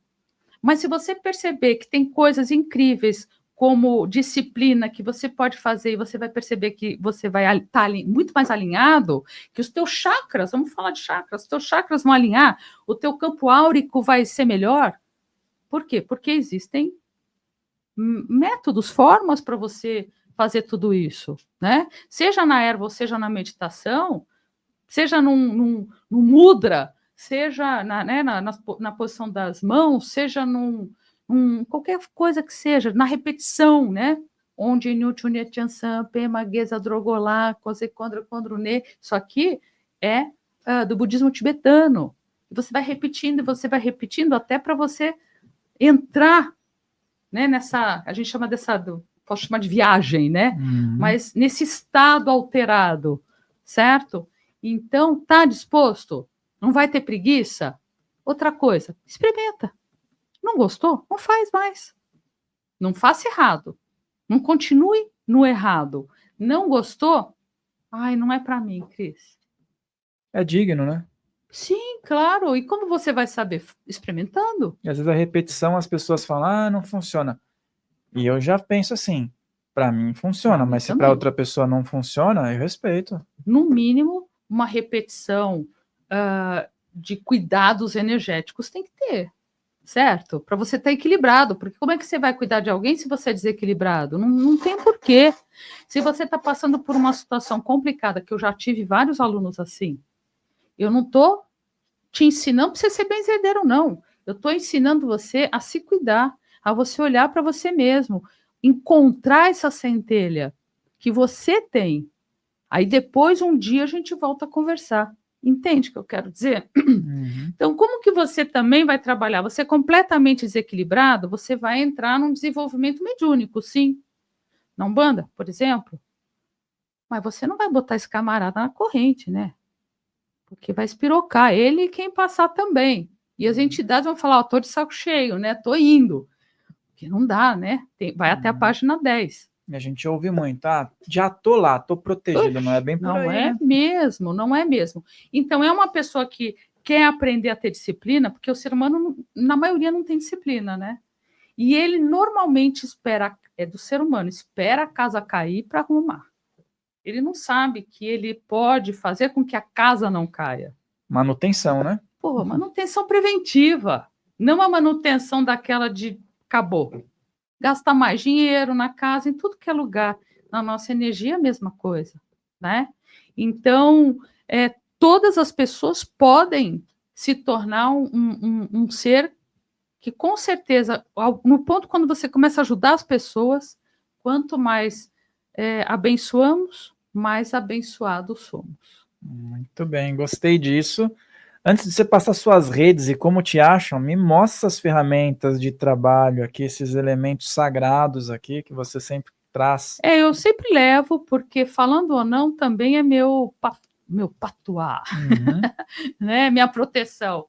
Mas se você perceber que tem coisas incríveis como disciplina que você pode fazer e você vai perceber que você vai estar muito mais alinhado, que os teus chakras, vamos falar de chakras, os teus chakras vão alinhar, o teu campo áurico vai ser melhor. Por quê? Porque existem métodos, formas para você fazer tudo isso, né? Seja na erva ou seja na meditação, seja num mudra, seja na posição das mãos, seja qualquer coisa que seja, na repetição, né? Onde isso aqui é do budismo tibetano. Você vai repetindo até para você entrar, né, nessa, a gente chama posso chamar de viagem, né? Uhum. Mas nesse estado alterado, certo? Então, tá disposto? Não vai ter preguiça? Outra coisa, experimenta. Não gostou? Não faz mais. Não faça errado. Não continue no errado. Não gostou? Ai, não é para mim, Cris. É digno, né? Sim, claro. E como você vai saber? Experimentando. E às vezes a repetição as pessoas falam, ah, não funciona. E eu já penso assim, para mim funciona, mas se para outra pessoa não funciona, eu respeito. No mínimo, uma repetição de cuidados energéticos tem que ter, certo? Para você estar equilibrado, porque como é que você vai cuidar de alguém se você é desequilibrado? Não tem porquê. Se você está passando por uma situação complicada, que eu já tive vários alunos assim, eu não estou te ensinando para você ser benzedeiro, não. Eu estou ensinando você a se cuidar, a você olhar para você mesmo, encontrar essa centelha que você tem. Aí depois, um dia, a gente volta a conversar. Entende o que eu quero dizer? Uhum. Então, como que você também vai trabalhar? Você é completamente desequilibrado, você vai entrar num desenvolvimento mediúnico, sim. Na Umbanda, por exemplo. Mas você não vai botar esse camarada na corrente, né? Porque vai espirocar ele e quem passar também. E as entidades vão falar, tô de saco cheio, né? Tô indo. Porque não dá, né? Vai até a página 10. E a gente ouve muito, já tô lá, tô protegido, não é bem por não aí, é né? mesmo, não é mesmo. Então, é uma pessoa que quer aprender a ter disciplina, porque o ser humano, na maioria, não tem disciplina, né? E ele normalmente espera, é do ser humano, espera a casa cair para arrumar. Ele não sabe que ele pode fazer com que a casa não caia. Manutenção, né? Pô, manutenção preventiva, não a manutenção daquela de acabou. Gasta mais dinheiro na casa, em tudo que é lugar. Na nossa energia, a mesma coisa, né? Então, todas as pessoas podem se tornar um ser que, com certeza, no ponto quando você começa a ajudar as pessoas, quanto mais abençoamos, mais abençoados somos. Muito bem, gostei disso. Antes de você passar suas redes e como te acham, me mostra as ferramentas de trabalho aqui, esses elementos sagrados aqui que você sempre traz. Eu sempre levo, porque falando ou não, também é meu patuá, né? Minha proteção.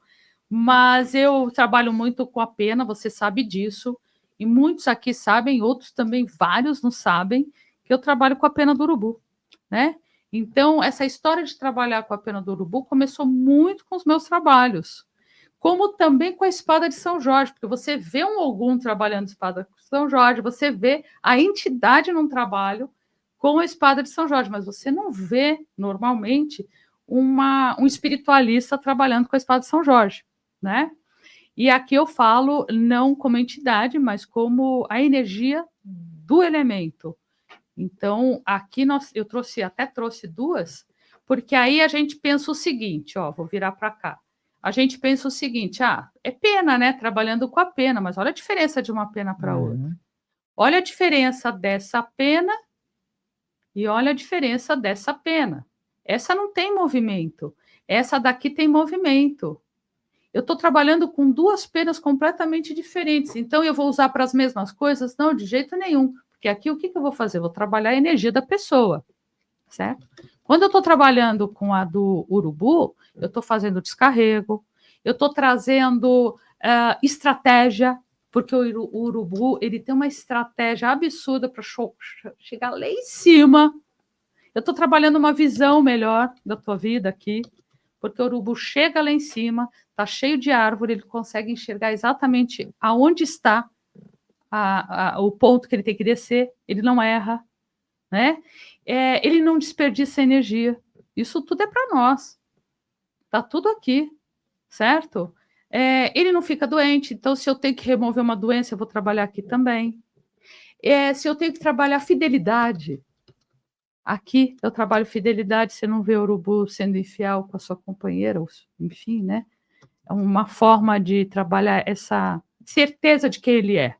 Mas eu trabalho muito com a pena, você sabe disso, e muitos aqui sabem, outros também, vários não sabem, que eu trabalho com a pena do urubu, né? Então, essa história de trabalhar com a pena do urubu começou muito com os meus trabalhos, como também com a espada de São Jorge, porque você vê um Ogum trabalhando espada de São Jorge, você vê a entidade num trabalho com a espada de São Jorge, mas você não vê, normalmente, um espiritualista trabalhando com a espada de São Jorge, né? E aqui eu falo não como entidade, mas como a energia do elemento. Então, aqui eu até trouxe duas, porque aí a gente pensa o seguinte, vou virar para cá. A gente pensa o seguinte, é pena, né? Trabalhando com a pena, mas olha a diferença de uma pena para outra. Olha a diferença dessa pena E olha a diferença dessa pena. Essa não tem movimento. Essa daqui tem movimento. Eu estou trabalhando com duas penas completamente diferentes. Então, eu vou usar para as mesmas coisas? Não, de jeito nenhum. Porque aqui, o que eu vou fazer? Eu vou trabalhar a energia da pessoa, certo? Quando eu estou trabalhando com a do urubu, eu estou fazendo descarrego, eu estou trazendo estratégia, porque o urubu ele tem uma estratégia absurda para chegar lá em cima. Eu estou trabalhando uma visão melhor da tua vida aqui, porque o urubu chega lá em cima, está cheio de árvore, ele consegue enxergar exatamente aonde está o ponto que ele tem que descer, ele não erra, né? Ele não desperdiça energia. Isso tudo é para nós. Está tudo aqui, certo? Ele não fica doente, então se eu tenho que remover uma doença, eu vou trabalhar aqui também. Se eu tenho que trabalhar fidelidade, aqui eu trabalho fidelidade, você não vê o urubu sendo infiel com a sua companheira, enfim, né? É uma forma de trabalhar essa certeza de quem ele é,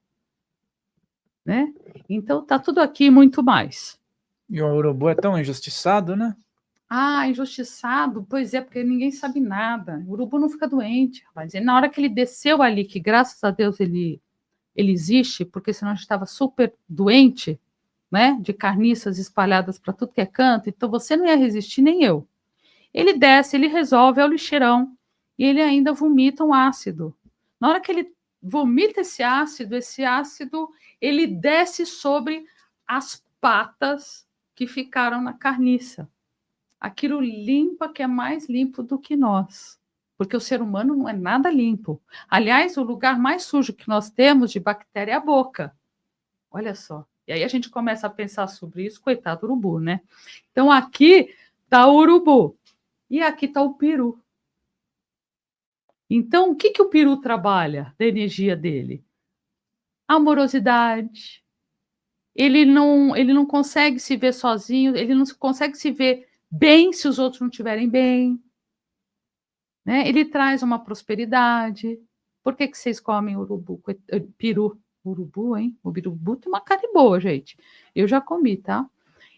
né? Então tá tudo aqui muito mais. E o urubu é tão injustiçado, né? Injustiçado? Pois é, porque ninguém sabe nada. O urubu não fica doente, rapaz. E na hora que ele desceu ali, que graças a Deus ele existe, porque senão a gente estava super doente, né? De carniças espalhadas para tudo que é canto, então você não ia resistir, nem eu. Ele desce, ele resolve, é o lixeirão, e ele ainda vomita um ácido. Na hora que ele vomita esse ácido, ele desce sobre as patas que ficaram na carniça. Aquilo limpa, que é mais limpo do que nós, porque o ser humano não é nada limpo. Aliás, o lugar mais sujo que nós temos de bactéria é a boca. Olha só. E aí a gente começa a pensar sobre isso, coitado do urubu, né? Então aqui está o urubu e aqui está o peru. Então, o que o peru trabalha da energia dele? Amorosidade. Ele não consegue se ver sozinho, ele não consegue se ver bem se os outros não estiverem bem. Né? Ele traz uma prosperidade. Por que vocês comem urubu? Peru. Urubu, hein? O urubu tem uma carne boa, gente. Eu já comi, tá?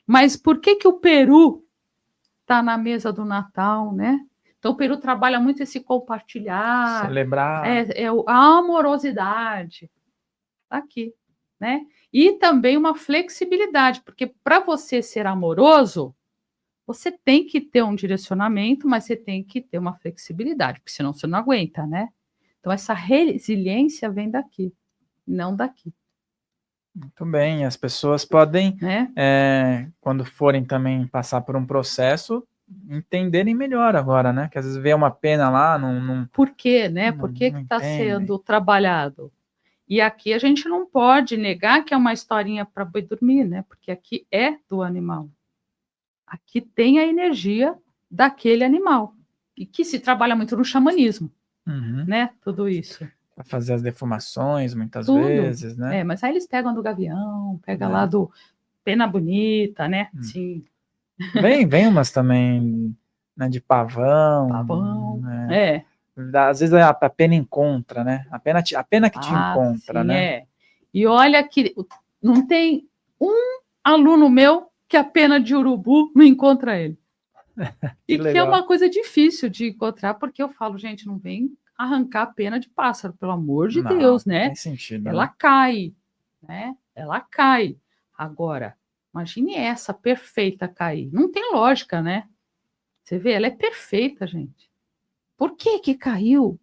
Mas por que o peru está na mesa do Natal, né? Então, o peru trabalha muito esse compartilhar. Celebrar. A amorosidade. Tá aqui, né? E também uma flexibilidade, porque para você ser amoroso, você tem que ter um direcionamento, mas você tem que ter uma flexibilidade, porque senão você não aguenta, né? Então, essa resiliência vem daqui, não daqui. Muito bem, as pessoas podem, quando forem também passar por um processo, entenderem melhor agora, né? Que às vezes vê uma pena lá, não... Por quê, né? Por que está sendo trabalhado? E aqui a gente não pode negar que é uma historinha para boi dormir, né? Porque aqui é do animal. Aqui tem a energia daquele animal. E que se trabalha muito no xamanismo, né? Tudo isso. Para fazer as defumações, muitas vezes, né? Mas aí eles pegam do gavião, pega lá do pena bonita, né? Sim. Vem umas também, né, de pavão. Pavão, né? Às vezes a pena encontra, né? A pena que te encontra, sim, né? E olha que não tem um aluno meu que a pena de urubu não encontra ele. Que é uma coisa difícil de encontrar, porque eu falo, gente, não vem arrancar a pena de pássaro, pelo amor de Deus, né? Tem sentido, ela cai, né? Ela cai. Agora, imagine essa perfeita cair. Não tem lógica, né? Você vê, ela é perfeita, gente. Por que caiu?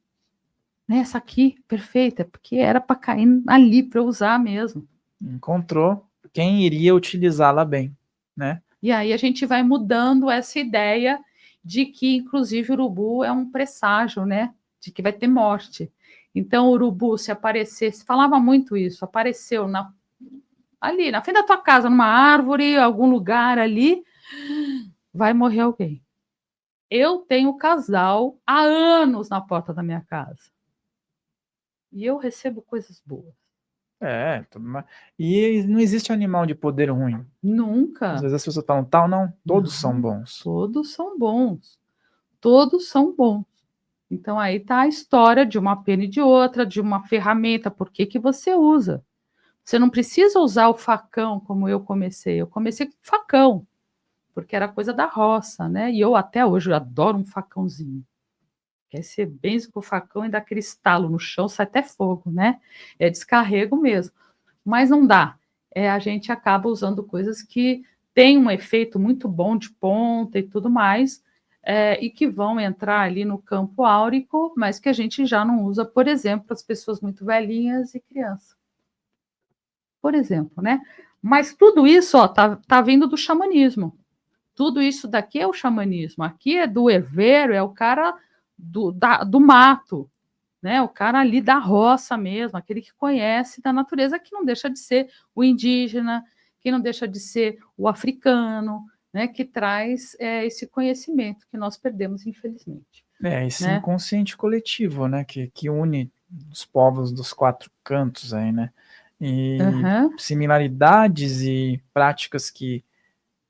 Essa aqui, perfeita, porque era para cair ali, para eu usar mesmo. Encontrou quem iria utilizá-la bem, né? E aí a gente vai mudando essa ideia de que, inclusive, o urubu é um presságio, né? De que vai ter morte. Então, o urubu, se aparecesse, falava muito isso, apareceu ali, na frente da tua casa, numa árvore, algum lugar ali, vai morrer alguém. Eu tenho casal há anos na porta da minha casa. E eu recebo coisas boas. E não existe animal de poder ruim. Nunca. Às vezes as pessoas falam tal, não, todos são bons. Todos são bons. Todos são bons. Então aí está a história de uma pena e de outra, de uma ferramenta, por que você usa? Você não precisa usar o facão como eu comecei. Eu comecei com facão, porque era coisa da roça, né? E eu até hoje eu adoro um facãozinho. Quer ser benzo com o facão e dá aquele estalo no chão, sai até fogo, né? É descarrego mesmo. Mas não dá. A gente acaba usando coisas que têm um efeito muito bom de ponta e tudo mais, e que vão entrar ali no campo áurico, mas que a gente já não usa, por exemplo, as pessoas muito velhinhas e crianças. Por exemplo, né? Mas tudo isso, ó, tá vindo do xamanismo. Tudo isso daqui é o xamanismo. Aqui é do herveiro, é o cara do mato, né? O cara ali da roça mesmo, aquele que conhece da natureza, que não deixa de ser o indígena, que não deixa de ser o africano, né? Que traz esse conhecimento que nós perdemos, infelizmente. Esse inconsciente coletivo, né? Que une os povos dos 4 cantos aí, né? E similaridades e práticas que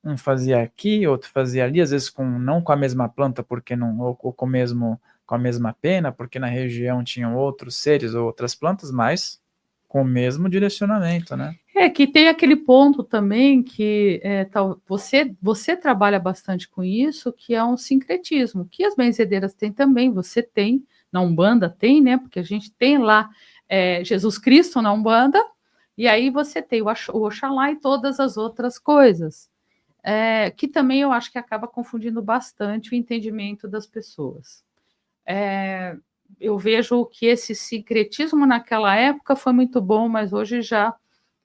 um fazia aqui, outro fazia ali, às vezes não com a mesma planta, porque não, ou com a mesma pena, porque na região tinham outros seres ou outras plantas, mas com o mesmo direcionamento, né? Que tem aquele ponto também que você trabalha bastante com isso, que é um sincretismo, que as benzedeiras têm também, você tem, na Umbanda tem, né? Porque a gente tem lá Jesus Cristo na Umbanda, e aí você tem o Oxalá e todas as outras coisas. Que também eu acho que acaba confundindo bastante o entendimento das pessoas. Eu vejo que esse sincretismo naquela época foi muito bom, mas hoje já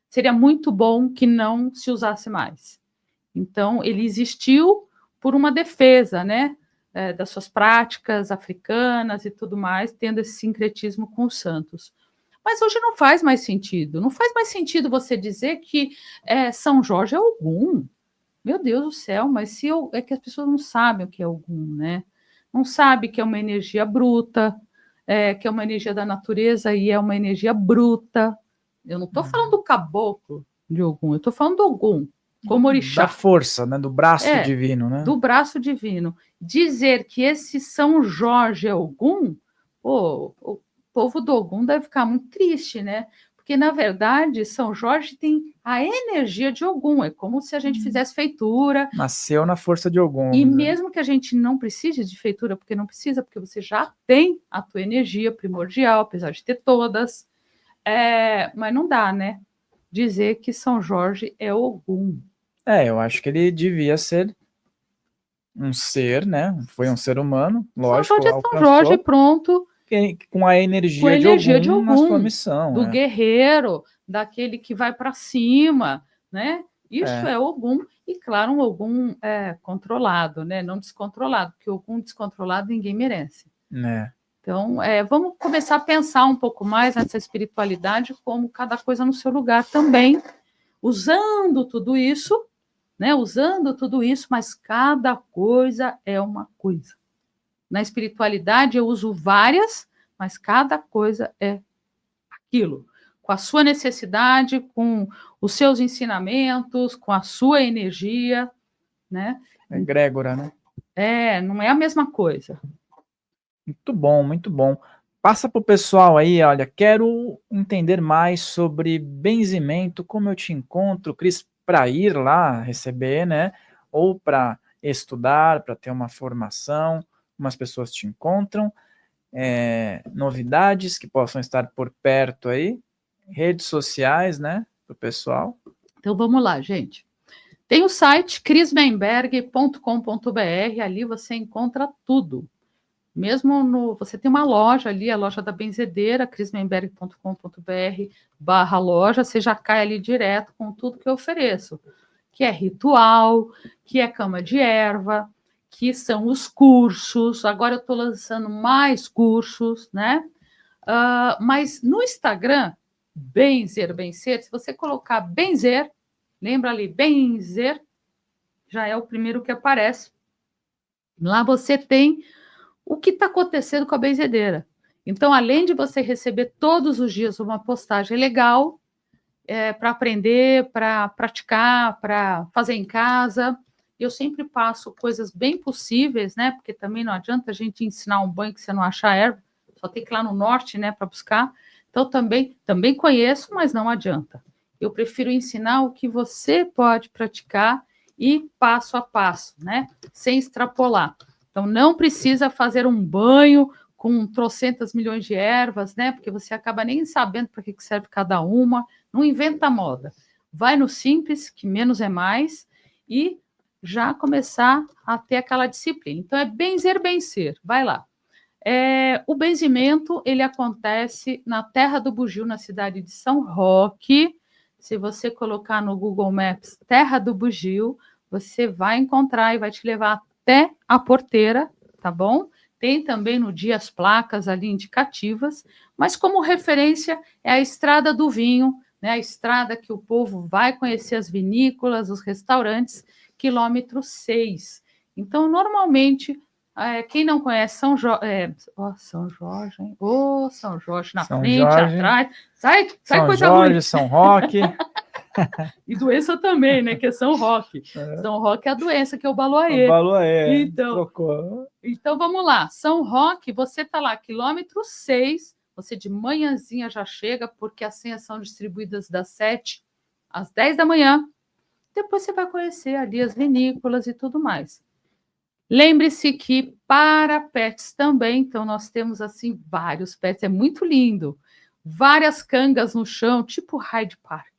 seria muito bom que não se usasse mais. Então, ele existiu por uma defesa, né, das suas práticas africanas e tudo mais, tendo esse sincretismo com os santos. Mas hoje não faz mais sentido. Não faz mais sentido você dizer que São Jorge é Ogum. Meu Deus do céu, mas é que as pessoas não sabem o que é Ogum, né? Não sabem que é uma energia bruta, que é uma energia da natureza e é uma energia bruta. Eu não estou falando do caboclo de Ogum, eu estou falando do Ogum, como orixá. Da força, né? Do braço divino, né? Do braço divino. Dizer que esse São Jorge é Ogum, o povo do Ogum deve ficar muito triste, né? Porque, na verdade, São Jorge tem a energia de Ogum. É como se a gente fizesse feitura. Nasceu na força de Ogum. E mesmo que a gente não precise de feitura, porque não precisa, porque você já tem a tua energia primordial, apesar de ter todas. Mas não dá, né? Dizer que São Jorge é Ogum. Eu acho que ele devia ser um ser, né? Foi um ser humano, lógico. São Jorge é São Jorge, pronto. Com a energia, de Ogum na sua missão. Do guerreiro, daquele que vai para cima, né? Isso é Ogum, e claro, um Ogum controlado, né? Não descontrolado, porque Ogum descontrolado ninguém merece. Então, vamos começar a pensar um pouco mais nessa espiritualidade, como cada coisa no seu lugar também, usando tudo isso, né? Usando tudo isso, mas cada coisa é uma coisa. Na espiritualidade eu uso várias, mas cada coisa é aquilo, com a sua necessidade, com os seus ensinamentos, com a sua energia, né? Egrégora, né? Não é a mesma coisa. Muito bom, muito bom. Passa para o pessoal aí, olha, quero entender mais sobre benzimento, como eu te encontro, Cris, para ir lá receber, né? Ou para estudar, para ter uma formação, umas pessoas te encontram, novidades que possam estar por perto aí, redes sociais, né, para o pessoal. Então vamos lá, gente. Tem o site crismenberg.com.br, ali você encontra tudo. Mesmo você tem uma loja ali, a loja da benzedeira, crismenberg.com.br/loja, você já cai ali direto com tudo que eu ofereço, que é ritual, que é cama de erva, que são os cursos. Agora eu estou lançando mais cursos, né? Mas no Instagram, Benzer, se você colocar Benzer, lembra ali, Benzer, já é o primeiro que aparece. Lá você tem o que está acontecendo com a benzedeira. Então, além de você receber todos os dias uma postagem legal, para aprender, para praticar, para fazer em casa, eu sempre passo coisas bem possíveis, né? Porque também não adianta a gente ensinar um banho que você não achar erva, só tem que ir lá no norte, né, para buscar. Então, também conheço, mas não adianta. Eu prefiro ensinar o que você pode praticar e passo a passo, né? Sem extrapolar. Então, não precisa fazer um banho com trocentas milhões de ervas, né? Porque você acaba nem sabendo para que serve cada uma. Não inventa moda. Vai no simples, que menos é mais, e já começar a ter aquela disciplina. Então, é benzer, bem ser. Vai lá. O benzimento, ele acontece na Terra do Bugio, na cidade de São Roque. Se você colocar no Google Maps Terra do Bugio, você vai encontrar e vai te levar até a porteira, tá bom? Tem também no dia as placas ali indicativas, mas como referência é a Estrada do Vinho, né? A estrada que o povo vai conhecer as vinícolas, os restaurantes, quilômetro 6. Então, normalmente, quem não conhece São Jorge, hein? São Jorge na São frente, Jorge, atrás, sai São coisa Jorge, ruim. São Roque. E doença também, né? Que é São Roque. São Roque é a doença, que é o Baloaê. Baloaê, então, trocou. Então, vamos lá. São Roque, você está lá, quilômetro 6, você de manhãzinha já chega, porque as senhas são distribuídas das 7 às 10 da manhã. Depois você vai conhecer ali as vinícolas e tudo mais. Lembre-se que para pets também, então nós temos assim vários pets, é muito lindo. Várias cangas no chão, tipo Hyde Park,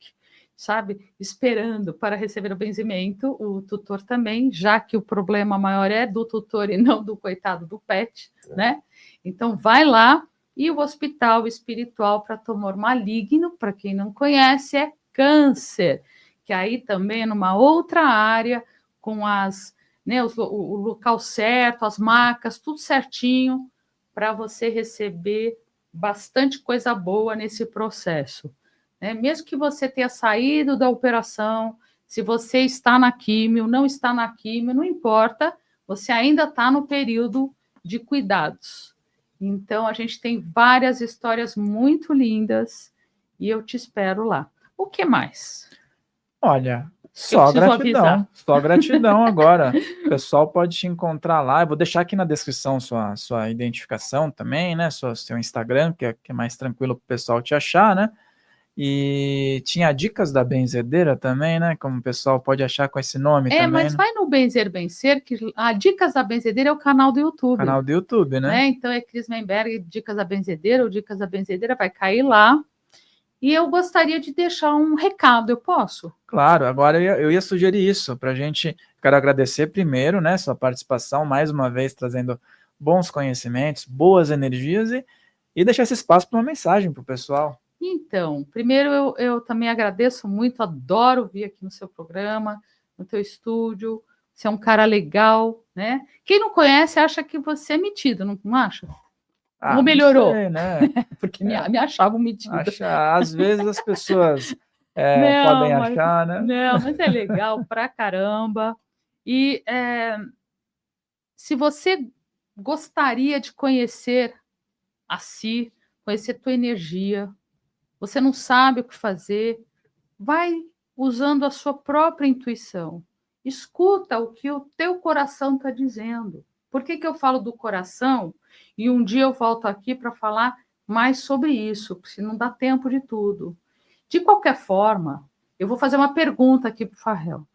sabe? Esperando para receber o benzimento, o tutor também, já que o problema maior é do tutor e não do coitado do pet, né? Então vai lá, e o hospital espiritual para tumor maligno, para quem não conhece, é câncer, que aí também é numa outra área, com as, né, o local certo, as macas, tudo certinho, para você receber bastante coisa boa nesse processo. Né? Mesmo que você tenha saído da operação, se você está na químio, não está na químio, não importa, você ainda está no período de cuidados. Então, a gente tem várias histórias muito lindas e eu te espero lá. O que mais? Olha, só gratidão, avisar. só gratidão agora. O pessoal pode te encontrar lá. Eu vou deixar aqui na descrição sua identificação também, né? Seu Instagram, que é mais tranquilo para o pessoal te achar, né? E tinha dicas da benzedeira também, né? Como o pessoal pode achar com esse nome também. Mas né? vai no Benzer Bencer, que a Dicas da Benzedeira é o canal do YouTube. Canal do YouTube, né? Então é Cris Menberg, Dicas da Benzedeira, ou Dicas da Benzedeira, vai cair lá. E eu gostaria de deixar um recado, eu posso? Claro, agora eu ia sugerir isso para a gente. Quero agradecer primeiro, né, sua participação, mais uma vez trazendo bons conhecimentos, boas energias e deixar esse espaço para uma mensagem para o pessoal. Então, primeiro eu também agradeço muito, adoro vir aqui no seu programa, no teu estúdio, você é um cara legal, né? Quem não conhece acha que você é metido, não acha? Ou melhorou? Não sei, né? Porque me achavam metida. Às vezes as pessoas podem achar, né? Não, mas é legal pra caramba. E se você gostaria de conhecer a si, conhecer tua energia, você não sabe o que fazer, vai usando a sua própria intuição. Escuta o que o teu coração está dizendo. Por que eu falo do coração? E um dia eu volto aqui para falar mais sobre isso, porque não dá tempo de tudo. De qualquer forma, eu vou fazer uma pergunta aqui para o Farrell.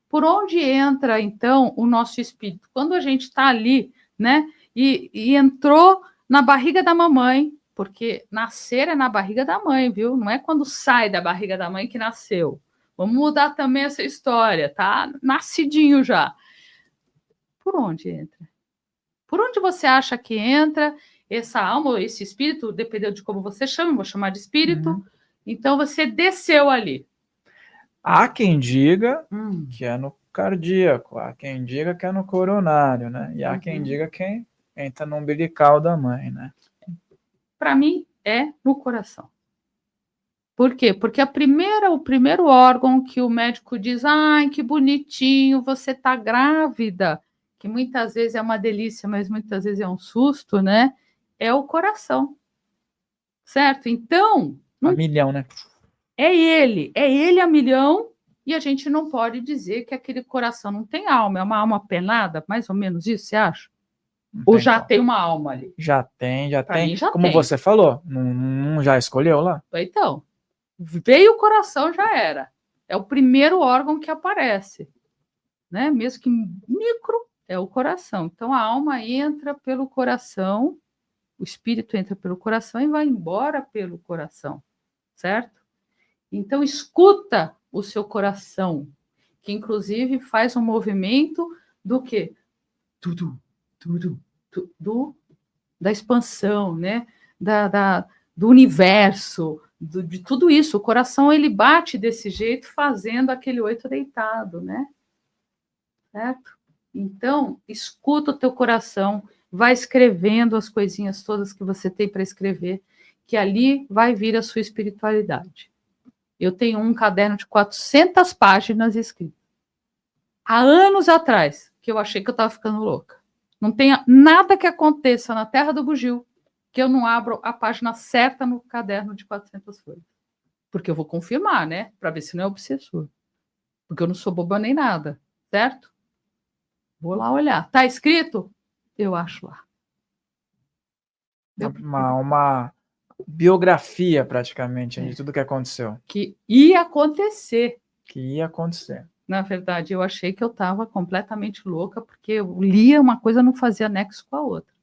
Por onde entra, então, o nosso espírito? Quando a gente está ali, né, e entrou na barriga da mamãe, porque nascer é na barriga da mãe, viu? Não é quando sai da barriga da mãe que nasceu. Vamos mudar também essa história, tá? Nascidinho já. Por onde entra? Por onde você acha que entra essa alma, esse espírito, dependendo de como você chama, vou chamar de espírito. Uhum. Então você desceu ali. Há quem diga que é no cardíaco, há quem diga que é no coronário, né? E há quem diga que entra no umbilical da mãe, né? Para mim, é no coração. Por quê? Porque o primeiro órgão que o médico diz, ai, que bonitinho, você tá grávida, que muitas vezes é uma delícia, mas muitas vezes é um susto, né? É o coração. Certo? Então... A milhão, né? É ele a milhão, e a gente não pode dizer que aquele coração não tem alma, é uma alma penada, mais ou menos isso, você acha? Ou já tem uma alma ali? Já tem. Pra mim, já Como tem. você falou, não já escolheu lá? Então, Veio o coração, já era. É o primeiro órgão que aparece, né? Mesmo que micro, é o coração. Então, a alma entra pelo coração, o espírito entra pelo coração e vai embora pelo coração, certo? Então, escuta o seu coração, que inclusive faz um movimento do quê? Da expansão, né? Do universo, de tudo isso. O coração, ele bate desse jeito, fazendo aquele 8 deitado, né? Certo? Então, escuta o teu coração, vai escrevendo as coisinhas todas que você tem para escrever, que ali vai vir a sua espiritualidade. Eu tenho um caderno de 400 páginas escrito. Há anos atrás, que eu achei que eu estava ficando louca. Não tem nada que aconteça na Terra do Bugio que eu não abro a página certa no caderno de 400 folhas. Porque eu vou confirmar, né? Para ver se não é obsessor. Porque eu não sou boba nem nada, certo? Vou lá olhar. Tá escrito? Eu acho lá. Uma biografia, praticamente, de tudo que aconteceu. Que ia acontecer. Que ia acontecer. Na verdade, eu achei que eu estava completamente louca, porque eu lia uma coisa, não fazia nexo com a outra.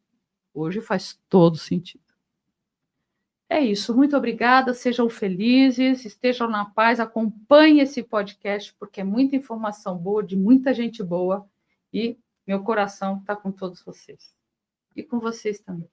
Hoje faz todo sentido. É isso, muito obrigada, sejam felizes, estejam na paz, acompanhem esse podcast, porque é muita informação boa, de muita gente boa, e meu coração está com todos vocês. E com vocês também.